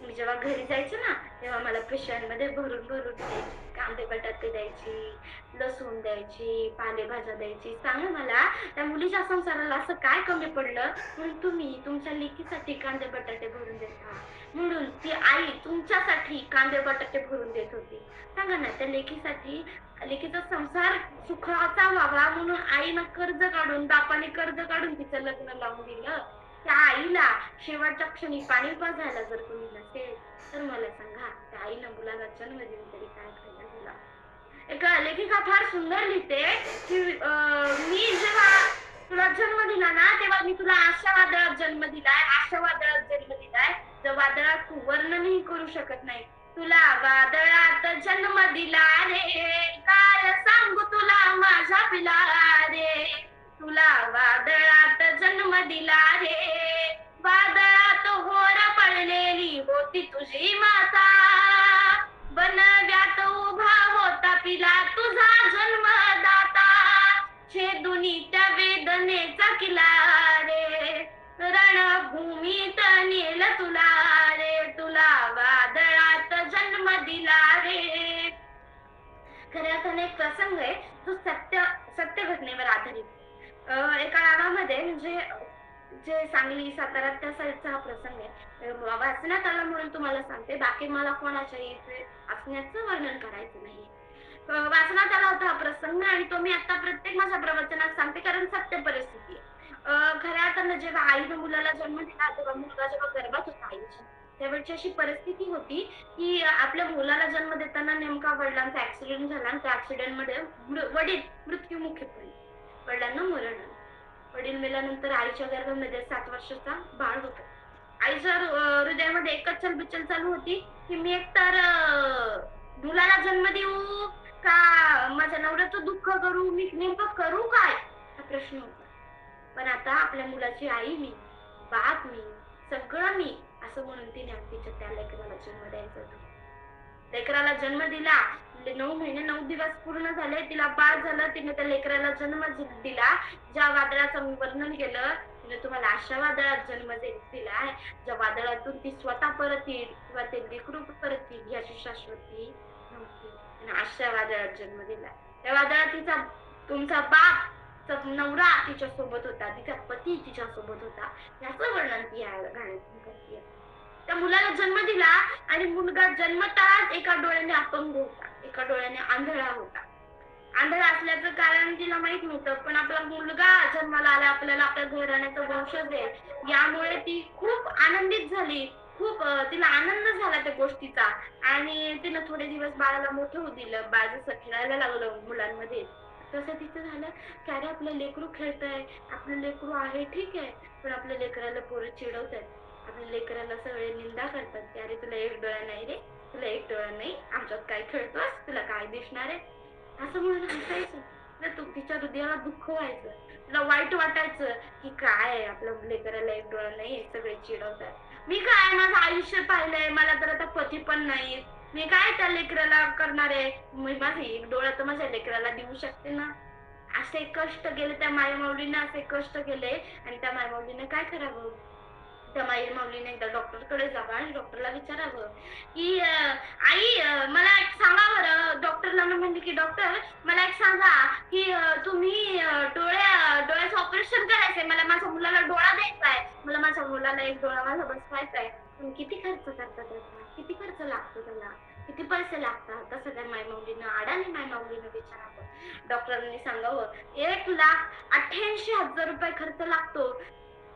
मी जेव्हा घरी जायचे ना तेव्हा मला पिशव्यांमध्ये भरून भरून द्यायची. कांदे बटाटे द्यायची, लसूण द्यायची, पालेभाज्या द्यायची. सांगा मला त्या मुलीच्या संसाराला असं काय कमी पडलं म्हणून तुम्ही तुमच्या लेकीसाठी कांदे बटाटे भरून देता. म्हणून ती आई तुमच्यासाठी कांदे बटाटे भरून देत होती. सांगा ना, त्या लेकीचा संसार सुखाचा व्हावा म्हणून आईनं कर्ज काढून, बापाने कर्ज काढून तिचं लग्न लावून दिलं. त्या आईला शेवटच्या क्षणी पाणी पाजायला जर कोणी नसेल तर मला सांगा त्या आईनं मुलाला जन्म देऊन तरी काय फायदा झाला. एक लेखिका फार सुंदर लिहिते की मी जेव्हा तुला जन्म दिला ना तेव्हा मी तुला अशा वादळात जन्म दिलाय, अशा वादळात जन्म दिलाय जो वादळात तू वर्णनही करू शकत नाही. तुला वादळात जन्म दिला रे, काय सांगू तुला माझ्या पिला रे. तुला वादळात जन्म दिला रे, वादळात होर पडलेली होती तुझी माता. बनव्यात उभा होता पिला तुझा जन्मदाता. छेदुनी त्या वेदनेचा किल्ला रे, रणभूमीत नेल तुला रे. तुला वादळात जन्म दिला रे. खऱ्या अर्थाने एक प्रसंग आहे जो सत्य घटनेवर आधारित. एका गावामध्ये म्हणजे जे सांगली सातारा त्या साईडचा हा प्रसंग आहे. वाचण्यात आला म्हणून तुम्हाला सांगते, बाकी मला कोणाच्याही इथे असण्याचं वर्णन करायचं नाही. वाचण्यात आला होता हा प्रसंग आणि तो मी आता प्रत्येक माझ्या प्रवचनात सांगते कारण सत्य परिस्थिती आहे. खऱ्या अर्थानं जेव्हा आईनं मुलाला जन्म दिला तेव्हा मुलगा जेव्हा गर्भात होता आईच्या त्यावेळची अशी परिस्थिती होती की आपल्या मुलाला जन्म देताना नेमका वडिलांचा ऍक्सिडेंट झाला आणि त्या ऍक्सिडेंट मध्ये वडील मृत्युमुखी पडले. वडिलांना मरण आलं. वडील मेल्यानंतर आईच्या गर्भामध्ये 7 वर्षाचा बाळ होता. आईच्या हृदयामध्ये एकच चलबिचल चालू होती की मी एकतर मुलाला जन्म देऊ का माझ्या नवऱ्याचं दुःख करू, मी नेमकं करू काय हा प्रश्न होता. पण आता आपल्या मुलाची आई मी, बाप मी, सगळं मी असं म्हणून तिने तिच्या त्या लेकराला जन्म द्यायचा होता. लेकराला जन्म दिला. 9 महिने 9 दिवस पूर्ण झाले, तिला बाळ झालं. तिने त्या लेकराला जन्म दिला. ज्या वादळाचं मी वर्णन केलं तिने तुम्हाला अशा वादळात जन्म दिलाय ज्या वादळातून ती स्वतः परत येईल किंवा ते लेकरू परत येईल याची शाश्वती नव्हती. तिने अशा वादळात जन्म दिला. त्या वादळात तुमचा बाप नवरा तिच्या सोबत होता, तिचा पती तिच्या सोबत होता. याचं वर्णन ती या गाण्यातून करते. त्या मुलाला जन्म दिला आणि मुलगा जन्मताच एका डोळ्याने अपंग होता, एका डोळ्याने आंधळा होता. आंधळा असल्याचं कारण तिला माहित नव्हतं, पण आपला मुलगा जन्माला आला, आपल्याला आपल्या घराण्याचा वंशज आहे यामुळे ती खूप आनंदित झाली. खूप तिला आनंद झाला त्या गोष्टीचा आणि तिनं थोडे दिवस बाळाला मोठं होऊ दिलं. बाळ जसं खेळायला लागलं मुलांमध्ये तसं तिचं झालं की अरे आपलं लेकरू खेळतंय, आपलं लेकरू आहे ठीक आहे, पण आपल्या लेकराला पोरं चिडवतात. आपल्या लेकराला सगळे निंदा करतात की अरे तुला एक डोळा नाही रे, तुला एक डोळा नाही, आमच्यात काय खेळतोस, तुला काय दिसणार आहे, असं म्हणून हसायचं. तू तिच्या हृदयाला दुःख व्हायचं, तिला वाईट वाटायचं की काय आपल्या लेकराला एक डोळा नाही, सगळे चिडवतात. मी काय माझं आयुष्य पाहिलंय, मला तर आता पती पण नाही, मी काय त्या लेकराला करणार आहे, मी माझा एक डोळा तर माझ्या लेकराला देऊ शकते ना. असे कष्ट केले त्या माईमाऊलीने, असे कष्ट केले आणि त्या माईमाऊलीने काय करावं, त्या माईमाऊलीने एकदा डॉक्टरकडे जावं आणि डॉक्टरला विचारावं की आई मला एक सांगा बरं. डॉक्टरला म्हणले की डॉक्टर मला एक सांगा की तुम्ही डोळ्याचं ऑपरेशन करायचंय, मला माझ्या मुलाला डोळा द्यायचा आहे, मला माझ्या मुलाला एक डोळा माझा बसवायचा आहे, तुम्ही किती खर्च करता त्याचा, किती खर्च लागतो त्याला, किती पैसे लागतात, तसं त्या माईमाऊलीनं अडाणी माईमाऊलीनं विचारावं. डॉक्टरांनी सांगावं 1,88,000 रुपये खर्च लागतो.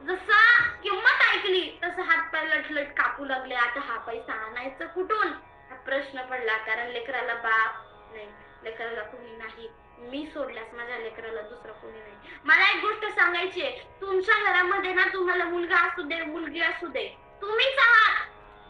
जसा किंमत ऐकली तसं हातपाय लटलट कापू लागले. आता हा पैसा आणायचा कुठून, हा प्रश्न पडला. कारण लेकराला बाप नाही, लेकराला कोणी नाही, मी सोडल्यास माझ्या लेकराला दुसरं कोणी नाही. मला एक गोष्ट सांगायची आहे, तुमच्या घरामध्ये ना तुम्हाला मुलगा असू दे मुलगी असू दे, तुम्हीच आहात,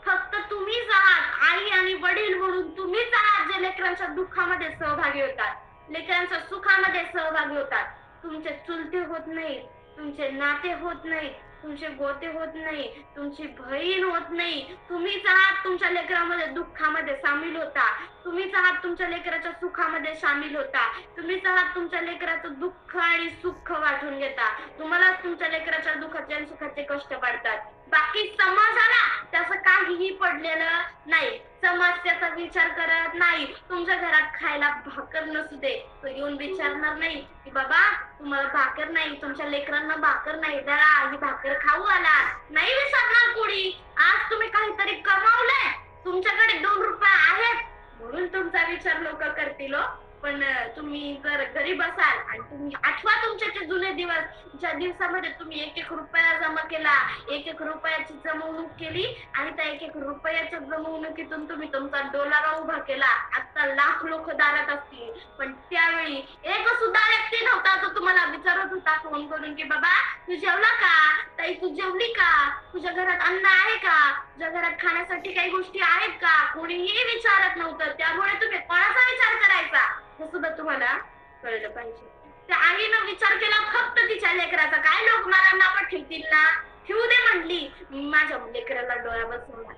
फक्त तुम्हीच आहात. आई आणि वडील म्हणून तुम्हीच आहात जे लेकरांच्या दुःखामध्ये सहभागी होतात, लेकरांच्या सुखामध्ये सहभागी होतात. तुमचे चुलते होत नाहीत, तुमचे नाते होत नाहीत, तुमचे गोते होत नाही, तुमची बहीण होत नाही. तुम्हीच आहात तुमच्या लेकरामध्ये दुःखामध्ये सामील होता, तुम्हीच आहात तुमच्या लेकराच्या सुखामध्ये सामील होता, तुम्हीच आहात तुमच्या लेकराचं दुःख आणि सुख वाटून घेता. तुम्हालाच तुमच्या लेकराच्या दुःखाचे आणि सुखाचे कष्ट पडतात. बाकी समाजाला त्याचं काहीही पडलेलं नाही. समाज त्याचा विचार करत नाही. तुमच्या घरात खायला भाकर नसू दे, तो येऊन विचारणार नाही की बाबा तुम्हाला भाकर नाही, तुमच्या लेकरांना भाकर नाही, जरा ही भाकर खाऊ आला, नाही विचारणार कोणी. आज तुम्ही काहीतरी कमावलंय, तुमच्याकडे 2 रुपये आहेत म्हणून तुमचा विचार लोक करतील हो. पण तुम्ही जर गरीब असाल आणि तुम्ही आठवा तुमचे ते जुने दिवस, ज्या दिवसामध्ये तुम्ही 1-1 रुपया जमा केला, 1-1 रुपयाची जमवणूक केली आणि त्या 1-1 रुपयाच्या जमवणुकीतून तुम्ही तुमचा डोलारा उभा केला. आता लाख लोक दारात असतील, पण त्यावेळी एक सुद्धा व्यक्ती नव्हता जो तुम्हाला विचारत होता फोन करून की बाबा तू जेवला का, ताई तू जेवली का, तुझ्या घरात अन्न आहे का, तुझ्या घरात खाण्यासाठी काही गोष्टी आहेत का, कोणीही विचारत नव्हतं. त्यामुळे तुम्ही कोणाचा विचार करायचा हे सुद्धा तुम्हाला कळलं पाहिजे. त्या आईनं विचार केला फक्त तिच्या लेकराचा. काय लोक मला नाव ठेवतील ना, ठेवू दे म्हणली, माझ्या लेकराला डोळा बसवला.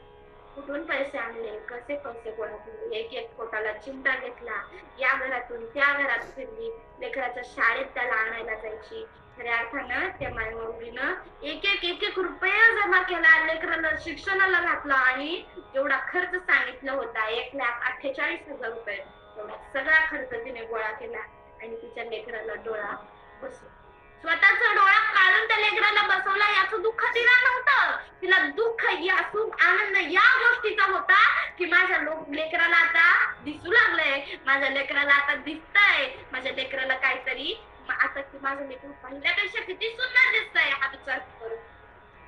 कुठून पैसे आणले, कसे पैसे गोळा केले, एक एक पोटाला चिमटा घेतला, या घरातून त्या घरात फिरली, लेकराच्या शाळेत त्याला आणायला जायची. खऱ्या अर्थानं त्या मायमाऊलीनं एक रुपया जमा केला, लेकराला शिक्षणाला घातला आणि जेवढा खर्च सांगितला होता 1,48,000 रुपये, तेवढा सगळा खर्च तिने गोळा केला आणि तिच्या लेकराला डोळा बसवला. स्वतःचा डोळा काढून त्या लेकराला बसवला. याचं दुःख तिला नव्हतं, तिला दुःख या सुख आनंद या गोष्टीचा होता की माझ्या लेकराला आता दिसू लागलंय, माझ्या लेकराला आता दिसतंय, माझ्या लेकराला काहीतरी आता की माझं लेकरू पहिल्यापेक्षा किती सुंदर दिसतंय हा विचार करून.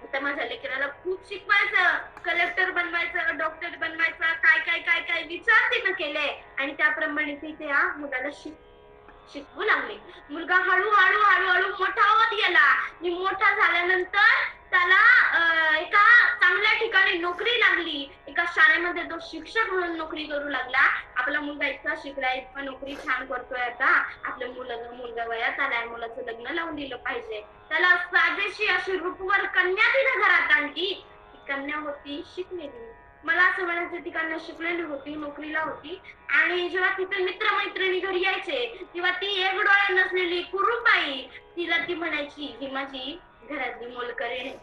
आता माझ्या लेकराला खूप शिकवायचं, कलेक्टर बनवायचं, डॉक्टर बनवायचं, काय काय काय काय विचार तिनं केले आणि त्याप्रमाणे ती त्या मुलाला शिकवू लागले. मुलगा हळूहळू हळूहळू मोठा होत गेला आणि मोठा झाल्यानंतर त्याला एका चांगल्या ठिकाणी नोकरी लागली. एका शाळेमध्ये तो शिक्षक म्हणून नोकरी करू लागला. आपला मुलगा इतका शिकला, इतका नोकरी छान करतोय, आता आपल्या मुलगा वयात आलाय, मुलाचं लग्न लावून दिलं पाहिजे. त्याला साजेशी अशी रूपवर कन्या तिने घरात आणली. ती कन्या होती शिकलेली. मला असं म्हणायचं ती कन्या शिकलेली होती, नोकरीला होती आणि जेव्हा तिचे मित्र मैत्रिणी घरी यायचे तेव्हा ती एक डोळे नसलेली कुरूबाई तिला ती म्हणायची ही माझी घरातली मोलकरीण आहे.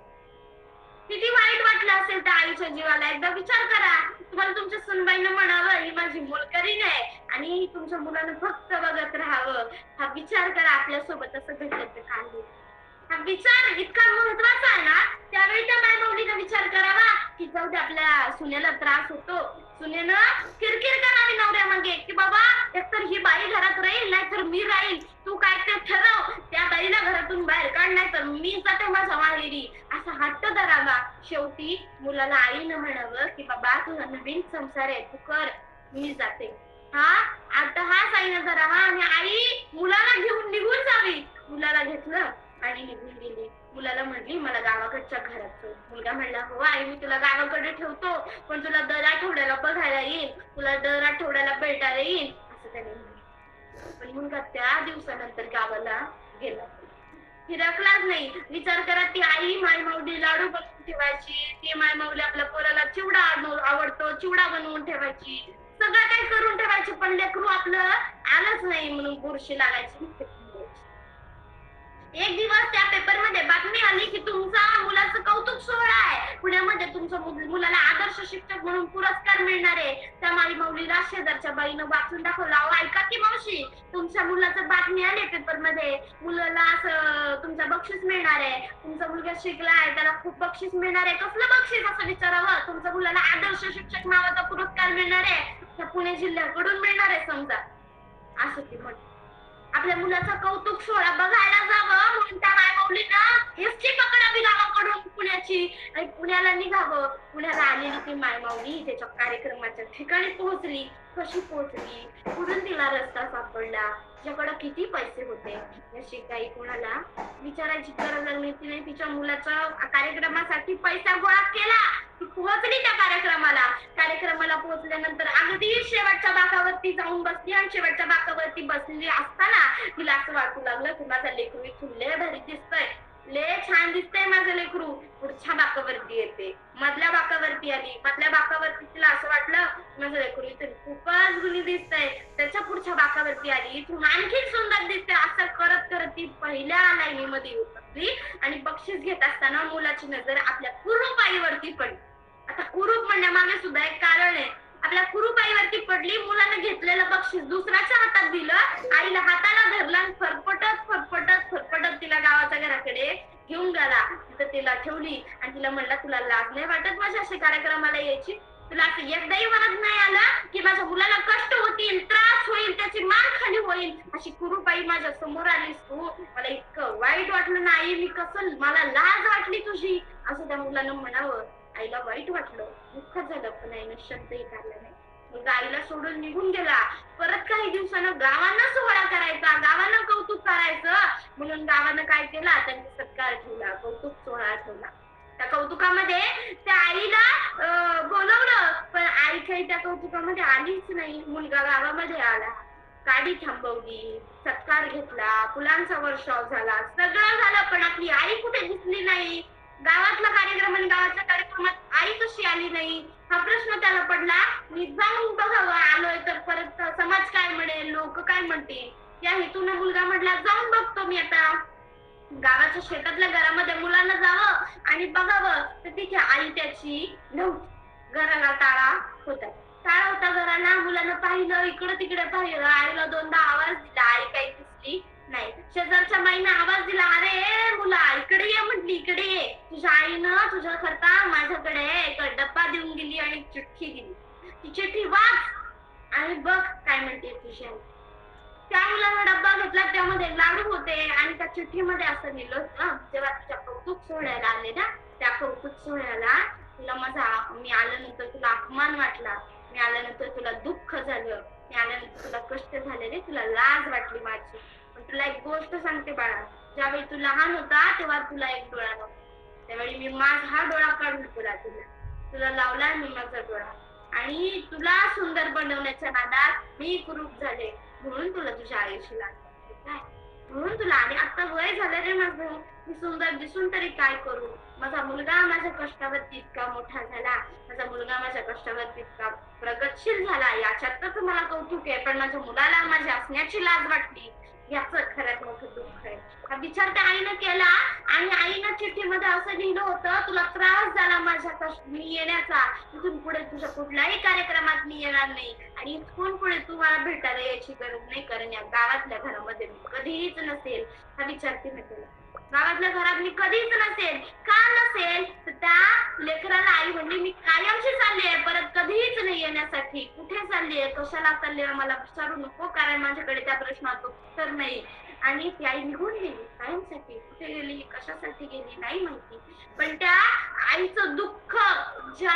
किती वाईट वाटलं असेल त्या आईच्या जीवाला. एकदा विचार करा, तुम्हाला तुमच्या सुनबाईनं म्हणावं ही माझी मोलकरीण आहे आणि तुमच्या मुलानं फक्त बघत राहावं. हा विचार करा, आपल्या सोबत असं घडलं तर काय होईल. हा विचार इतका महत्वाचा आहे ना. त्यावेळी त्या मायबाऊलीनं विचार करावा की जाऊ दे आपल्या सुनेला त्रास होतो, सुनेनं किरकिर करावी नवऱ्यामागे की बाबा एकतर ही बाई घरात राहील नाहीतर मी राहील, तू काय ते ठरव, त्या बाईला घरातून बाहेर काढ नाहीतर मी जाते माझ्या माहेरी, असा हट्ट धरावा. शेवटी मुलाला आईनं म्हणावं की बाबा तुझा नवीन संसार आहे, तू कर, मी जाते. हा आता हाच आईनं धरावा आणि आई मुलाला घेऊन निघून जावी. मुलाला घेतलं आणि निघून गेली. मुलाला म्हटली मला गावाकडच्या घरात ठेव. मुलगा म्हणला हो आई मी तुला गावाकडे ठेवतो पण तुला दर आठवड्याला बघायला येईल, तुला दर आठवड्याला भेटायला येईल असं त्याने म्हटलं. पण मुलगा त्या दिवसानंतर गावाला गेला, फिरकलाच नाही. विचार करा ती आई मायमाऊली लाडू बनवून ठेवायची, ती मायमाऊली आपल्या पोराला चिवडा आवडतो चिवडा बनवून ठेवायची, सगळं काही करून ठेवायची, पण लेकरू आपलं आलंच नाही म्हणून बुरशी लागायची. एक दिवस त्या पेपर मध्ये बातमी आली की तुमचा मुलाचं कौतुक सोहळा आहे पुण्यामध्ये, तुमच्या मुलाला आदर्श शिक्षक म्हणून पुरस्कार मिळणार आहे. त्या माईमाऊलीला शेजारच्या बाईनं वाचून दाखवला, अहो ऐका की मावशी तुमच्या मुलाचं बातमी आली पेपर मध्ये, मुलाला असं तुमचं बक्षीस मिळणार आहे, तुमचा मुलगा शिकलाय त्याला खूप बक्षीस मिळणार आहे. कसलं बक्षीस असं विचारावं, तुमच्या मुलाला आदर्श शिक्षक नावाचा पुरस्कार मिळणार आहे, त्या पुणे जिल्ह्याकडून मिळणार आहे समजा. असं ती म्हटली. आपल्या मुलाचा कौतुक सोहळा बघायला जावं म्हणून त्या मायमाऊलीनं एसटी पकडावी गावाकडून पुण्याची आणि पुण्याला निघावं. पुण्याला आलेली ती मायमाऊली त्याच्या कार्यक्रमाच्या ठिकाणी पोहोचली. कशी पोहोचली, कुठून तिला रस्ता सापडला, तिच्याकडे किती पैसे होते याची काही कोणाला विचारायची गरज नाही. तिने तिच्या मुलाच्या कार्यक्रमासाठी पैसा गोळा केला, ती पोहोचली त्या कार्यक्रमाला. कार्यक्रमाला पोहोचल्यानंतर अगदी शेवटच्या बाकावरती जाऊन बसली आणि शेवटच्या बाकावरती बसलेली असताना तिला असं वाटू लागलं की माझा लेकरू इथून लय भारी दिसतोय, लय छान दिसतंय माझं लेकरू. पुढच्या बाकावरती येते, मधल्या बाकावरती आली, मधल्या बाकावरती तिला असं वाटलं माझं लेकरू इथून खूपच गुणी दिसतंय. त्याच्या पुढच्या बाकावरती आली, इथून आणखी सुंदर दिसते. असं करत करत ती पहिल्या लाईनीमध्ये उतरली आणि बक्षीस घेत असताना मुलाची नजर आपल्या कुरूपाईवरती पडली. आता कुरूप म्हणण्यामागे सुद्धा एक कारण आहे. आपल्या कुरूपाईवरती पडली, मुलानं घेतलेलं बक्षीस दुसऱ्याच्या हातात दिलं, आईला हाताला धरला आणि फरफटत फरफटत फरफटत तिला गावाच्या घराकडे घेऊन गेला. तिथं तिला ठेवली आणि तिला म्हणला तुला लाज नाही वाटत माझ्या अशा कार्यक्रमाला यायची, तुला असं एकदाही वाटत नाही आलं की माझ्या मुलाला कष्ट होतील, त्रास होईल, त्याची मान खाली होईल, अशी कुरूपाई माझ्या समोर आलीस तू, मला इतकं वाईट वाटलं ना आई, मी कसं मला लाज वाटली तुझी असं त्या मुलानं म्हणावं. आईला वाईट वाटलं, दुःख झालं, पण आईनं शब्दही काढला नाही. मग आईला सोडून निघून गेला. परत काही दिवसानं गावानं सोहळा करायचा, गावानं कौतुक करायचं म्हणून गावानं काय केला, त्यांनी सत्कार ठेवला, कौतुक सोहळा ठेवला. त्या कौतुकामध्ये त्या आईला बोलवलं, पण आई काही त्या कौतुकामध्ये आलीच नाही. मुलगा गावामध्ये आला, गाडी थांबवली, सत्कार घेतला, फुलांचा वर्षाव झाला, सगळं झालं, पण आपली आई कुठे दिसली नाही. गावातला कार्यक्रम आणि गावाच्या कार्यक्रमात आई कशी आली नाही हा प्रश्न त्याला पडला. मी जाऊन बघावं, आलोय तर परत समाज काय म्हणेल, लोक काय म्हणतील या हेतून मुलगा म्हटला जाऊन बघतो मी आता. गावाच्या शेतातल्या घरामध्ये मुलांना जावं आणि बघावं तर तिथे आई त्याची नव्हती. घराला टाळा होता, टाळा होता घराला. मुलानं पाहिलं, इकडे तिकडे पाहिलं, आईला दोनदा आवाज दिला, आई काही दिसली नाही. शेजारच्या बाईने आवाज दिला, अरे मुला इकडे ये म्हटली, इकडे ये, तुझ्या आईनं तुझ्या करता माझ्याकडे एक डब्बा देऊन गेली आणि चिठ्ठी दिली, ती चिठ्ठी वाच आणि बघ काय म्हणते तुझी आई. त्या मुलानं डब्बा घेतला, त्यामध्ये लाडू होते आणि त्या चिठ्ठीमध्ये असं लिहिलं होतं, जेव्हा तुझ्या कौतुक सोहळ्याला आले ना, त्या कौतुक सोहळ्याला तुला मी आल्यानंतर तुला अपमान वाटला, मी आल्यानंतर तुला दुःख झालं, मी आल्यानंतर तुला कष्ट झाले रे, तुला लाज वाटली माझी. पण तुला एक गोष्ट सांगते बाळा, ज्यावेळी तू लहान होता तेव्हा तुला एक डोळा नव्हता, त्यावेळी मी माझा डोळा काढून तुला लावला मी माझा डोळा, आणि तुला सुंदर बनवण्याच्या नादात मी कुरूप झाले, म्हणून तुला तुझ्या आयुष्य लागले काय, म्हणून तुला. आणि आता वय झालं रे माझं, मी सुंदर दिसून तरी काय करू. माझा मुलगा माझ्या कष्टावरती इतका मोठा झाला, माझा मुलगा माझ्या कष्टावरती इतका प्रगतशील झाला, याच्यातच मला कौतुक आहे, पण माझ्या मुलाला माझ्या असण्याची लाज वाटली, याचं खऱ्यात मोठं दुःख आहे. हा विचार त्या आईनं केला आणि आईनं चिठ्ठीमध्ये असं लिहिलं होतं, तुला त्रास झाला माझ्या मी येण्याचा, इथून पुढे तुझ्या कुठल्याही कार्यक्रमात मी येणार नाही आणि इथून पुढे तू मला भेटायला यायची गरज नाही, कारण या गावातल्या घरामध्ये मी कधीच नसेल. हा विचार तिने केला, गावातल्या घरात मी कधीच नसेल. का नसेल तर त्या लेकराला आई म्हणली मी कायमची चालली आहे, परत कधीच नाही येण्यासाठी. कुठे चालली आहे, कशाला चालली आहे मला विचारू नको, कारण माझ्याकडे त्या प्रश्नाचं उत्तर नाही. आणि ती आई निघून गेली कायमसाठी. कुठे गेली, कशासाठी गेली नाही माहिती, पण त्या आईचं दुःख ज्या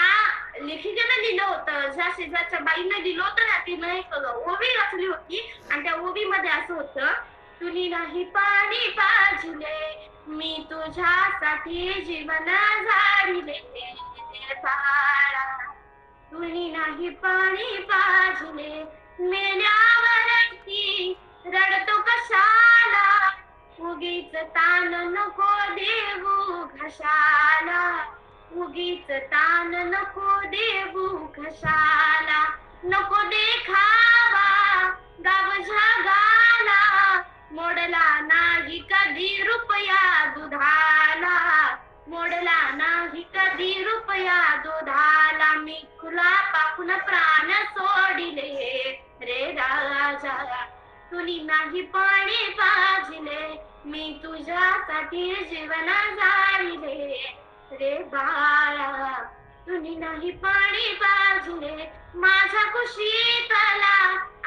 लेखिकेनं लिहिलं होतं, ज्या शेजारच्या बाईनं लिहिलं होतं ना, तिनं एक ओवी रचली होती आणि त्या ओवीमध्ये असं होतं, तुनी नाही पाणी पाजले मी तुझ्यासाठी जीवन झाडिले बाळा, तुनी नाही पाणी पाजले, मेल्यावरती रडतो कशाला, उगीच ताण नको देऊ घशाला, उगीच ताण नको देऊ घशाला, नको देखावा गाव जगाला, मोडला नाही कधी रुपया दुधाला, मोडला नाही कधी रुपया दुधाला, मी खुला पाकून प्राण सोडिले रे राजा, तुनी नाही पाणी पाजले, मी तुझ्यासाठी जीवन जाळले रे बाळा, तुनी नाही पाणी पाजले, माझ्या कुशीतला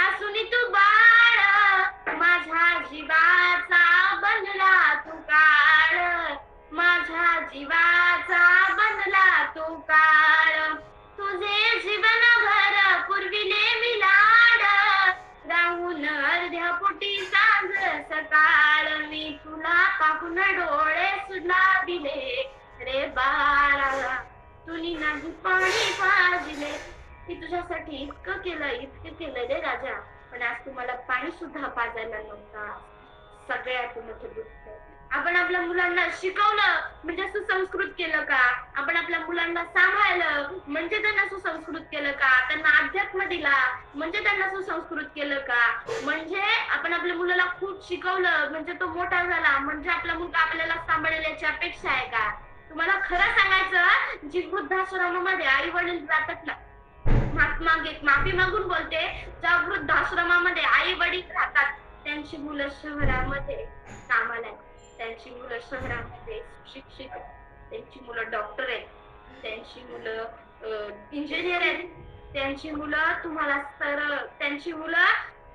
असून तू बाळ, माझ्या जीवाचा बनला तू काळ, माझ्या जीवाचा बनला तू काळ, तुझे जीवनभर पुरविले मी लाड, राहून अर्ध्या पोटी सांग सकाळ, मी तुला पाहून डोळे सुलाविले रे बाळा, तुनी नाही पाणी पाजले. मी तुझ्यासाठी इतकं केलं रे राजा, पण आज तुम्हाला पाणी सुद्धा पाजायला नव्हता. सगळ्यात मोठं दुःख. आपण आपल्या मुलांना शिकवलं म्हणजे सुसंस्कृत केलं का? आपण आपल्या मुलांना सांभाळलं म्हणजे त्यांना सुसंस्कृत केलं का? त्यांना अध्यात्म दिला म्हणजे त्यांना सुसंस्कृत केलं का? म्हणजे आपण आपल्या मुलाला खूप शिकवलं म्हणजे तो मोठा झाला म्हणजे आपला मुलगा आपल्याला सांभाळेल याची अपेक्षा आहे का? तुम्हाला खरं सांगायचं, जी वृद्धाश्रमामध्ये आई वडील जातात ना, माफी मागून बोलते, ज्या वृद्धाश्रमामध्ये आई वडील राहतात त्यांची मुलं शहरामध्ये कामाला आहेत, त्यांची मुलं शहरामध्ये शिक्षित आहेत, त्यांची मुलं डॉक्टर आहेत, त्यांची मुलं इंजिनियर आहेत, त्यांची मुलं त्यांची मुलं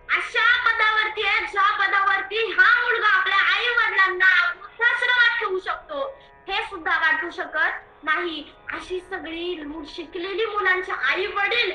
अशा पदावरती आहेत ज्या पदावरती हा मुलगा आपल्या आई वडिलांना वृद्धाश्रमात ठेवू शकतो हे सुद्धा वाटू शकत नाही. अशी सगळी शिकलेली मुलांच्या आई वडील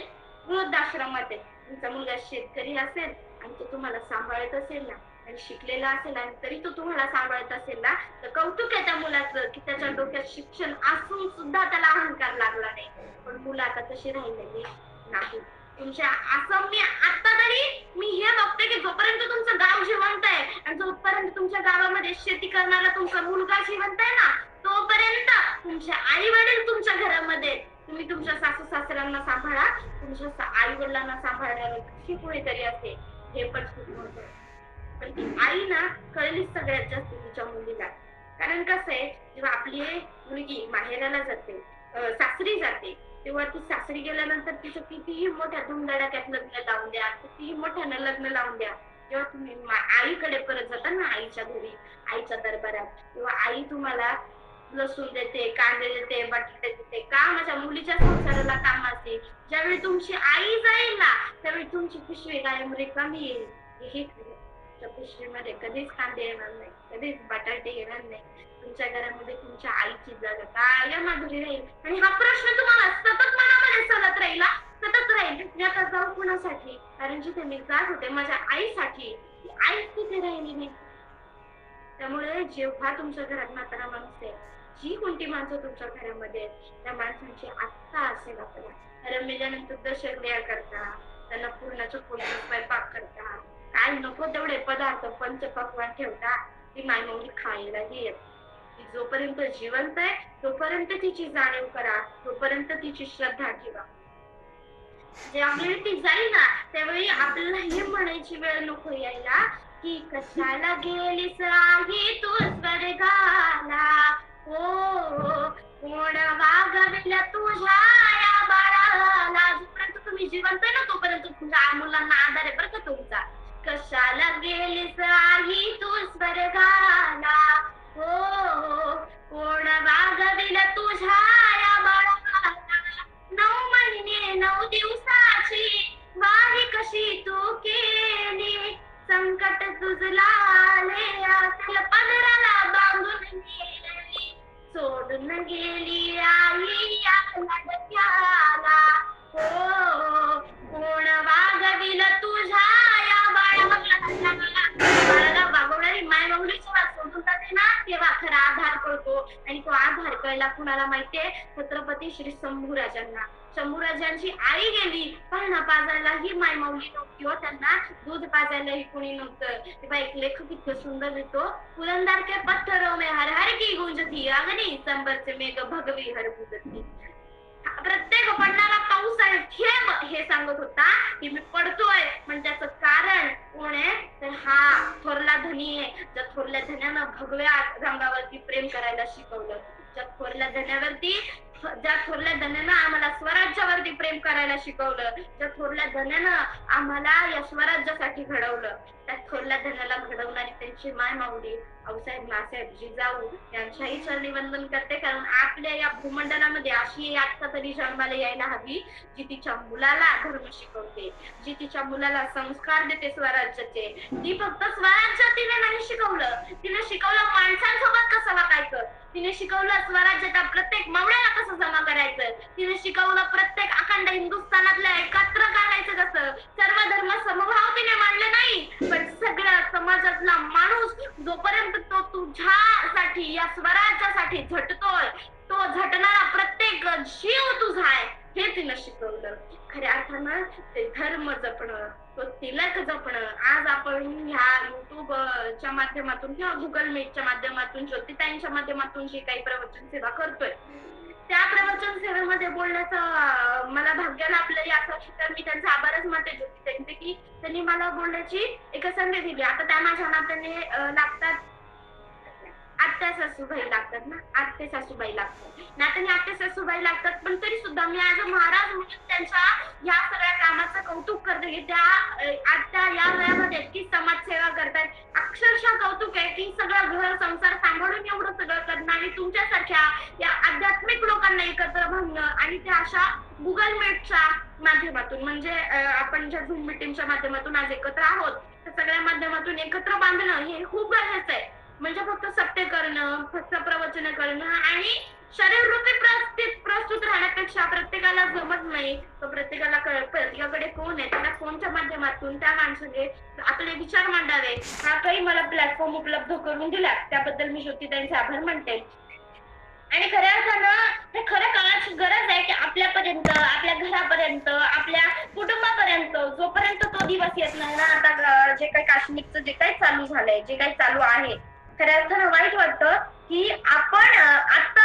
वृद्धाश्रमात आहेत. तुमचा मुलगा शेतकरी असेल आणि तो तुम्हाला सांभाळत असेल ना, आणि शिकलेला असेल आणि तरी तो तुम्हाला सांभाळत असेल ना, तर कौतुक आहे त्या मुलाचं की त्याच्या डोक्यात शिक्षण असून सुद्धा त्याला अहंकार लागला नाही. पण मुलं आता तशी राहिलेली नाही. तुमच्या असं मी आता तरी मी हे बघते की जोपर्यंत तुमचं गाव जिवंत आहे आणि जोपर्यंत तुमच्या गावामध्ये शेती करणारा तुमचा मुलगा जिवंत आहे ना, तोपर्यंत तुमचे आई वडील तुमच्या घरामध्ये, तुम्ही तुमच्या सासू सासऱ्यांना सांभाळा, तुमच्या आई वडिलांना सांभाळण्यावर कशी कोणीतरी असेल हे पण खूप महत्त्वाचं. पण ती आई ना कळलीच सगळ्यात जास्त तिच्या मुलीला. कारण कसं आहे, जेव्हा आपली मुलगी माहेराला जाते, सासरी जाते, तेव्हा ती सासरी गेल्यानंतर तिचं कितीही मोठ्या धुमधडाक्यात लग्न लावून द्या, कितीही मोठ्यानं लग्न लावून द्या, जेव्हा तुम्ही आईकडे परत जाता ना, आईच्या घरी, आईच्या दरबारात, तेव्हा आई तुम्हाला लसूण देते, कांदे देते, बटाटे देते, का माझ्या मुलीच्या संसाराला काम असते. ज्यावेळी तुमची आई जाईल ना, त्यावेळी तुमची पिशवी कायम रिकामी येईल. हे त्या पिशवीमध्ये कधीच कांदे येणार नाही, कधीच बटाटे येणार नाही. तुमच्या घरामध्ये तुमच्या आईची जागा कायम माधुरी राहील. आणि हा प्रश्न तुम्हाला सतत मनामध्ये चालत राहील, सतत राहील, मी आता जाऊ कुणासाठी? कारण जिथे मी जात होते माझ्या आईसाठी, ती आई तिथे राहिली नाही. त्यामुळे जेव्हा तुमच्या घरात म्हातारा माणूस आहे, जी कोणती माणसं तुमच्या घरामध्ये त्या माणसांची आत्ता असेल आपल्याला, रमल्यानंतर दशक्रिया करता, त्यांना पूर्णाचं कोणतं स्वयंपाक करता, काय नको तेवढे पदार्थ पंचपक्वान ठेवता, ती मायमौली खायलाही येत. ती जोपर्यंत जिवंत आहे तोपर्यंत तिची जाणीव करा, तोपर्यंत तिची श्रद्धा ठेवा. जे आपली ती जाईल ना, त्यावेळी आपल्याला हे म्हणायची वेळ नको यायला की कशाला गेलीस आई तू स्वर्गाला, हो कोण वागविल तुझ्या या बाळाला. जोपर्यंत तुम्ही जिवंत आहे ना, तोपर्यंत तुमच्या मुलांना आधार आहे बरं का तुमचा. कशाला गेलीस आई तू स्वर्गाला, हो कोण वागविल तुझ्या या बाळाला. 9 महिने 9 दिवसाची वारी कशी तू केली, संकट तुझला असेल पदराला बांधून गेली, सोडून गेली आई या लडक्याला, हो कोण वागविल तुझ्या या बाळाला. बाळाला वागवणारी माय माऊली जेव्हा सोडून जाते ना, तेव्हा खरा कळला कुणाला माहितीये? छत्रपती श्री शंभूराजांना. शंभूराजांची आई गेली पाळणा पाजायलाही मायमाऊली नव्हती हो, त्यांना दूध पाजायलाही कोणी नव्हतं. तेव्हा एक लेखक इतकं सुंदर लिहितो, पुरंदर के पत्थरों में हर हर की गूंजती अग्नि संबर से मेघ भगवी हर बुदती. प्रत्येक पडणारा पाऊस आणि थेंब हे सांगत होता की मी पडतोय, पण त्याचं कारण कोण आहे? तर हा थोरला धनी आहे. ज्या थोरल्या धन्यानं भगव्या रंगावरती प्रेम करायला शिकवलं, ज्या थोरल्या धन्यावरती ज्या थोरल्या धन्यानं आम्हाला स्वराज्यावरती प्रेम करायला शिकवलं, ज्या थोरल्या धन्यानं आम्हाला या स्वराज्यासाठी घडवलं, त्या थोरल्या धन्याला घडवणारी त्यांची माय माऊली आऊसाहेब नासाहेब जिजाऊ यांच्याही चरणी वंदन करते. कारण आपल्या या भूमंडलामध्ये अशी आता तरी जन्माला यायला हवी जी तिच्या मुलाला धर्म शिकवते, जी तिच्या मुलाला संस्कार देते स्वराज्याचे. ती फक्त स्वराज्य तिने नाही शिकवलं, तिने शिकवलं माणसांसोबत कसं वागायचं, तिने शिकवलं स्वराज्याच्या प्रत्येक मावळ्याला कसं जमा करायचं, तिने शिकवलं प्रत्येक अखंड हिंदुस्थानातल्या एकत्र करायचं कसं. सर्व धर्म समभाव तिने मानले नाही, पण सगळ्या समाजातला माणूस जोपर्यंत तो तुझ्यासाठी या स्वराज्यासाठी झटतोय, तो झटणारा प्रत्येक जीव तुझा आहे हे तिनं शिकवलं. खऱ्या अर्थानं ते धर्म जपणं, तो तिलक जपणं. आज आपण ह्या युट्यूबच्या माध्यमातून किंवा गुगल मीटच्या माध्यमातून ज्योतिताईंच्या माध्यमातून जी काही प्रवचन सेवा करतोय, त्या प्रवचन सेवेमध्ये बोलण्याचं मला भाग्य लाभलं. यासाठी तर मी त्यांचा आभारच मानते ज्योतिताईंचे की त्यांनी मला बोलण्याची एक संधी दिली. आता त्या माझ्या नात्याने लागतात आत्या सासूबाई लागतात ना, आत्या सासूबाई लागतात नात्याने, आत्या सासूबाई लागतात. पण तरी सुद्धा मी आज महाराज म्हणून त्यांच्या या सगळ्या कामाचं कौतुक करते की त्या आत्या या वयामध्ये इतकी समाजसेवा करतात. अक्षरशः कौतुक आहे की सगळं घर संसार सांभाळून एवढं सगळं करणं आणि तुमच्यासारख्या या आध्यात्मिक लोकांना एकत्र बांधणं आणि त्या अशा गुगल मीटच्या माध्यमातून म्हणजे आपण ज्या झूम मीटिंगच्या माध्यमातून आज एकत्र आहोत त्या सगळ्या माध्यमातून एकत्र बांधणं हे खूप गरजेचं आहे. म्हणजे फक्त सत्य करणं, फक्त प्रवचन करणं आणि शरीर रूपी प्रस्तुत राहण्यापेक्षा प्रत्येकाला जमत नाही. तो प्रत्येकाकडे फोन आहे, त्याला फोनच्या माध्यमातून त्या माणसाने आपले विचार मांडावे हा काही मला प्लॅटफॉर्म उपलब्ध करून दिला, त्याबद्दल मी ज्योतिताईंचे आभार मानते. आणि खऱ्या अर्थानं हे खऱ्या काळाची गरज आहे की आपल्यापर्यंत, आपल्या घरापर्यंत, आपल्या कुटुंबापर्यंत जोपर्यंत तो दिवस येत नाही ना, आता जे काही काश्मीरचं जे काही चालू झालंय, जे काही चालू आहे, खऱ्या अर्थानं वाईट वाटतं की आपण आता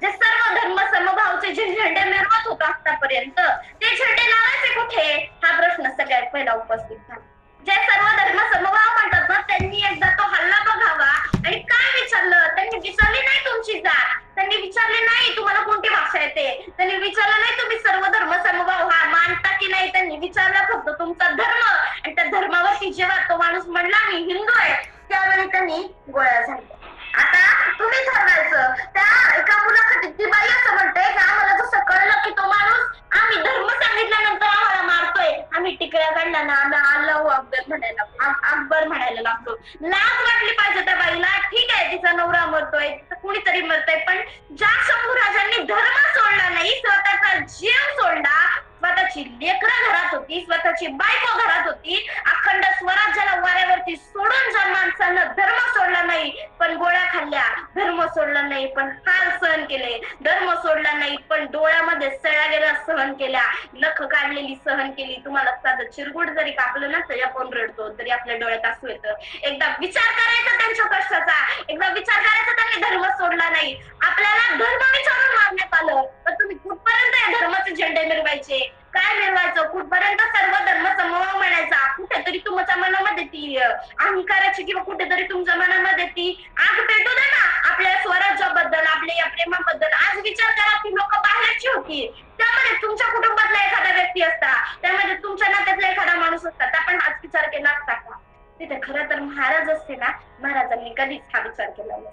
जे सर्व धर्म समभावचे जे झेंडे मिरवत होतो आतापर्यंत, ते झेंडे लावायचे कुठे हा प्रश्न सगळ्यात पहिला उपस्थित झाला. जे सर्व धर्म समभाव म्हणतात ना, त्यांनी एकदा तो हल्ला बघावा आणि काय विचारलं, त्यांनी विचारली नाही तुमची जात, त्यांनी विचारले नाही तुम्हाला कोणती भाषा येते, त्यांनी विचारलं नाही तुम्ही सर्व धर्म समभाव हा मानता की नाही, त्यांनी विचारलं फक्त तुमचा धर्म. आणि त्या धर्मावरती जेव्हा तो माणूस म्हणला मी हिंदू आहे, त्यावेळी त्यांनी गोळ्या झाल्या. आता तुम्ही ठरवायचं. त्या एका मुलाखतीत ती बाई असं म्हणते की आम्हाला जसं कळलं की तो माणूस आम्ही धर्म सांगितल्यानंतर आम्हाला मारतोय, आम्ही टिकऱ्या काढल्या ना, आम्ही अल्लाहू अकबर म्हणायला लागलो. लाज वाटली पाहिजे त्या बाईला. ठीक आहे तिचा नवरा मरतोय, कुणीतरी मरतोय, पण ज्या शंभूराजांनी धर्म सोडला नाही, स्वतःचा जीव सोडला, स्वतःची लेकरं घरात होती, स्वतःची बायको घरात होती, अखंड स्वराज्याला वाऱ्यावरती सोडून ज्या माणसानं धर्म सोडला नाही पण गोळ्या खाल्ल्या, धर्म सोडला नाही पण हाल सहन केले, धर्म सोडला नाही पण डोळ्यामध्ये सळ्या गेल्या सहन केल्या, नख काढलेली सहन केली. तुम्हाला साधं चिरगुट जरी कापलं ना तरी आपण रडतो, तरी आपल्या डोळ्यात असू येतं. एकदा विचार करायचा त्यांच्या कष्टाचा, एकदा विचार करायचा त्यांनी धर्म सोडला नाही. आपल्याला धर्म विचारून मारण्यात आलं, तर तुम्ही कुठपर्यंत या धर्माचे झेंडे मिरवायचे, काय मिरवायचं, कुठपर्यंत सर्व धर्म समभाव म्हणायचा. कुठेतरी तुमच्या मनामध्ये ती अहंकाराची किंवा कुठेतरी तुमच्या मनामध्ये ती आग पेटू दे ना आपल्या स्वराज्याबद्दल, आपल्या या प्रेमाबद्दल. आज विचार करा ती लोक बाहेरची होती, त्यामध्ये तुमच्या कुटुंबातला एखादा व्यक्ती असता, त्यामध्ये तुमच्या नात्यातला एखादा माणूस असता, आपण हाच विचार केला असता का? तिथे खरं तर महाराज असते ना, महाराजांनी कधीच हा विचार केला नसता.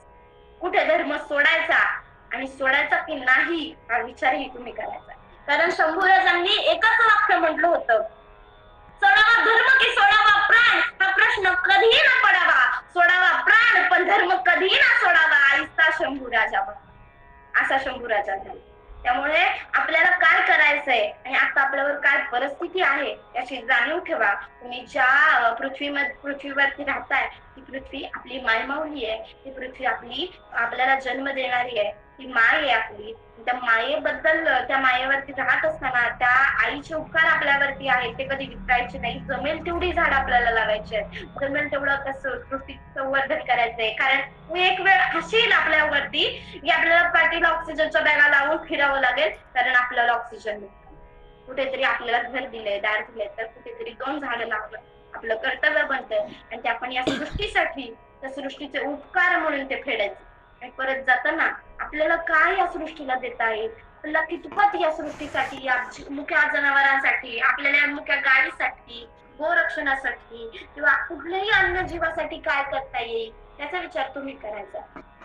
कुठे धर्म सोडायचा आणि सोडायचा की नाही हा विचारही तुम्ही करायचा. कारण शंभूराजांनी एकच वाक्य म्हटलं होतं, सोडावा धर्म की सोडावा प्राण, हा प्रश्न कधीही न पडावा. सोडावा प्राण पण धर्म कधीही ना सोडावा, ऐसा शंभूराजा असा शंभूराजा झाला. त्यामुळे आपल्याला काय करायचंय आणि आता आपल्यावर काय परिस्थिती आहे याची जाणीव ठेवा. तुम्ही ज्या पृथ्वीवरती राहताय ती पृथ्वी आपली मायमाऊली आहे, ती पृथ्वी आपल्याला जन्म देणारी आहे. ती माय आहे आपली. त्या मायेबद्दल, त्या मायेवरती राहत असताना त्या आईचे उपकार आपल्यावरती आहेत ते कधी विसरायचे नाही. जमेल तेवढी झाड आपल्याला लावायची आहेत, जमेल तेवढं कसं सृष्टीचं संवर्धन करायचंय. कारण एक वेळ हसील आपल्यावरती की आपल्याला पाठीला ऑक्सिजनच्या बॅगा लावून फिरावं लागेल, कारण आपल्याला ऑक्सिजन कुठेतरी आपल्याला घर दिलंय, दार दिलंय, तर कुठेतरी 2 झाडं लावणं आपलं कर्तव्य बनतंय. आणि ते आपण या सृष्टीसाठी, त्या सृष्टीचे उपकार म्हणून ते फेडायचे. आणि परत जाताना आपल्याला काय या सृष्टीला देता येईल, आपल्याला कितपत या सृष्टीसाठी, या मुक्या जनावरांसाठी, आपल्याला या मुक्या गायीसाठी, गोरक्षणासाठी किंवा कुठल्याही अन्य जीवासाठी काय करता येईल, त्याचा विचार तुम्ही करायचा.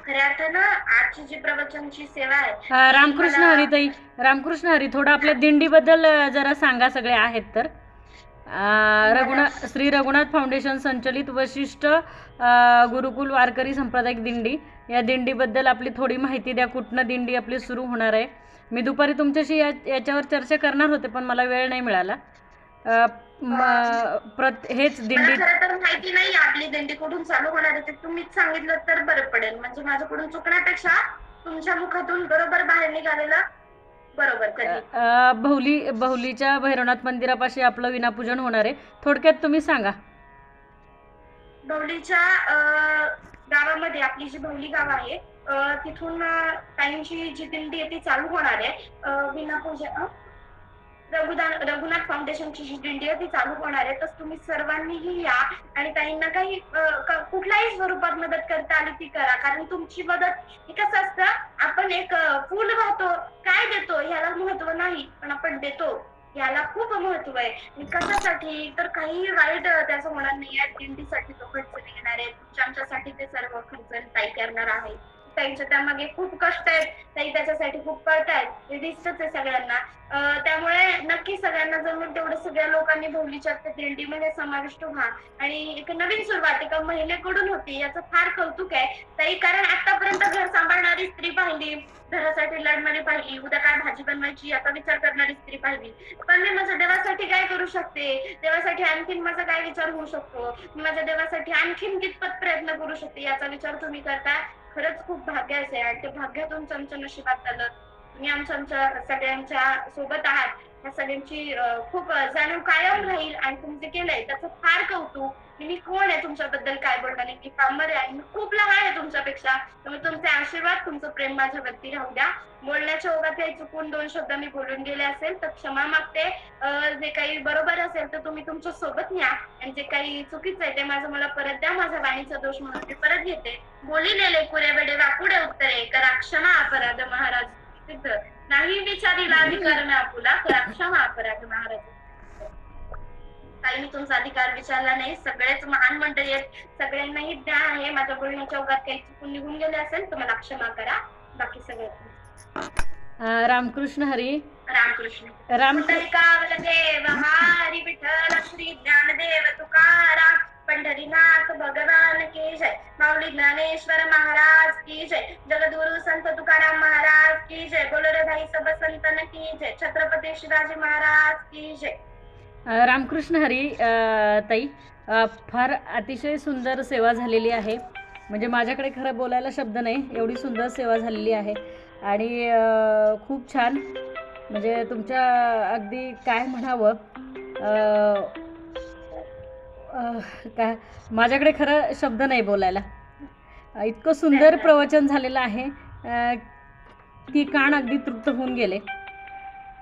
खऱ्या अर्थानं आजची जी प्रवचनची सेवा आहे, रामकृष्ण हरी ताई, रामकृष्ण हरी, थोडं आपल्या दिंडीबद्दल जरा सांगा. सगळे आहेत तर श्री रघुनाथ फाउंडेशन संचलित वशिष्ठ गुरुकुल वारकरी सांप्रदायिक दिंडी, या दिंडीबद्दल आपली थोडी माहिती द्या. कुठनं दिंडी आपली सुरू होणार आहे? मी दुपारी तुमच्याशी याच्यावर चर्चा करणार होते, पण मला वेळ नाही मिळाला. हेच दिंडी तर माहिती नाही आपली दिंडी कुठून चालू होणार आहे, ते तुम्हीच सांगितलं तर बरं पडेल. म्हणजे माझ्याकडून चुकण्यापेक्षा तुमच्या मुखातून बरोबर बाहेर निघालेलं बरोबर. कधी बहुलीच्या भैरवनाथ मंदिरापाशी आपलं विनापूजन होणार आहे, थोडक्यात तुम्ही सांगा. बहुलीच्या गावामध्ये आपली जी बहुली गाव आहे, तिथून ताईंची जी दिंडी आहे ती चालू होणार आहे. विनापूजन रघुनाथ फाउंडेशनची जी दिंडी आहे ती चालू होणार आहे. तर तुम्ही सर्वांनीही या आणि ताईंना काही कुठल्याही स्वरूपात मदत करता आली ती करा. कारण तुमची मदत कसं असतं, आपण एक फुल वाहतो, काय देतो ह्याला महत्व नाही, पण आपण देतो याला खूप महत्व आहे. आणि कशासाठी, तर काही वाईट त्याचं होणार नाही. या दिंडीसाठी तो खर्च निघणार आहे, तुमच्या आमच्यासाठी ते सर्व खर्च ताई करणार आहे. ताईंच्या त्यामागे खूप कष्ट आहेत, ताई त्याच्यासाठी खूप पळतायत, हे दिसतच आहे सगळ्यांना. त्यामुळे नक्की सगळ्यांना जमून तेवढं सगळ्या लोकांनी बहुलीच्या दिंडीमध्ये समाविष्ट व्हा. आणि एक नवीन सुरुवात एका महिलेकडून होती, याचं फार कौतुक आहे ताई. कारण आतापर्यंत घर सांभाळणारी स्त्री पाहिली, घरासाठी लढणारी पाहिली, उद्या काय भाजी बनवायची याचा विचार करणारी स्त्री पाहिली, पण मी माझ्या देवासाठी काय करू शकते, देवासाठी आणखीन माझा काय विचार होऊ शकतो, माझ्या देवासाठी आणखीन कितपत प्रयत्न करू शकते याचा विचार तुम्ही करता. खरंच खूप भाग्याचं आहे आणि ते भाग्यातून चमच्या नशिबात आलं. तुम्ही आमच्या सगळ्यांच्या सोबत आहात, या सगळ्यांची खूप जाणीव कायम राहील. आणि तुम्ही जे केलंय त्याचं फार कौतुक. मी कोण आहे तुमच्याबद्दल काय बोलणार आहे, मी कामर आहे, मी खूप लहान आहे तुमच्यापेक्षा. त्यामुळे तुमचे आशीर्वाद, तुमचं प्रेम माझ्यावरती राहू द्या. बोलण्याच्या ओघात काही चुकून 2 शब्द मी बोलून गेले असेल तर क्षमा मागते. जे काही बरोबर असेल तर तुम्ही तुमच्या सोबत न्या, आणि जे काही चुकीचं आहे ते माझं मला परत द्या. माझा वाणीचा दोष म्हणून मी परत घेते. बोलिलेले कुरे बेडे वाकुडे उत्तरे, करा क्षमा अपराध महाराज सिद्ध, नाही विचारीला अधिकार ना आपुला, करा क्षमा अपराध महाराज. काही मी तुमचा अधिकार विचारला नाही, सगळेच महान मंडळी आहेत, सगळ्यांनाही ज्ञान आहे. माझ्या बोलण्याच्या ओघात काही चुकून निघून गेले असेल तर मला क्षमा करा. बाकी सगळं रामकृष्ण हरी. रामकृष्ण देव हरी विठ्ठल श्री ज्ञानदेव तुकाराम, पंढरीनाथ भगवान की जय, माऊली ज्ञानेश्वर महाराज की जय, जगद्गुरु संत तुकाराम महाराज की जय, बोलो रे भाई सब संतन की जय, छत्रपती शिवाजी महाराज की जय. रामकृष्ण हरी. ताई, फार अतिशय सुंदर सेवा झालेली आहे. म्हणजे माझ्याकडे खरं बोलायला शब्द नाही, एवढी सुंदर सेवा झालेली आहे. आणि खूप छान, म्हणजे तुमच्या अगदी काय म्हणावं, काय माझ्याकडे खरं शब्द नाही बोलायला. इतकं सुंदर प्रवचन झालेलं आहे की कान अगदी तृप्त होऊन गेले.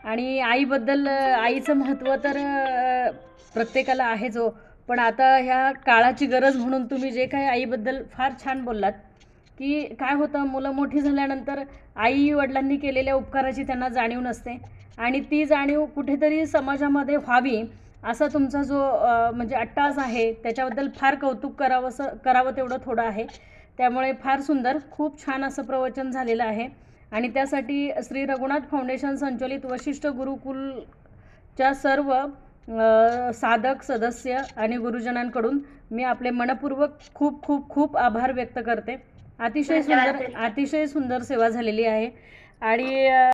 आणि आईबद्दल, आईचं महत्त्व तर प्रत्येकाला आहेच हो, पण आता ह्या काळाची गरज म्हणून तुम्ही जे काही आईबद्दल फार छान बोललात, की काय होतं, मुलं मोठी झाल्यानंतर आई वडिलांनी केलेल्या उपकाराची त्यांना जाणीव नसते, आणि ती जाणीव कुठेतरी समाजामध्ये व्हावी असा तुमचा जो म्हणजे अट्टास आहे, त्याच्याबद्दल फार कौतुक करावं तेवढं थोडं आहे. त्यामुळे फार सुंदर, खूप छान असं प्रवचन झालेलं आहे. आणि त्यासाठी श्री रघुनाथ फाउंडेशन संचलित वशिष्ठ गुरुकुलच्या सर्व साधक, सदस्य आणि गुरुजनांकडून मी आपले मनपूर्वक खूप खूप खूप आभार व्यक्त करते. अतिशय सुंदर सेवा झालेली आहे. आणि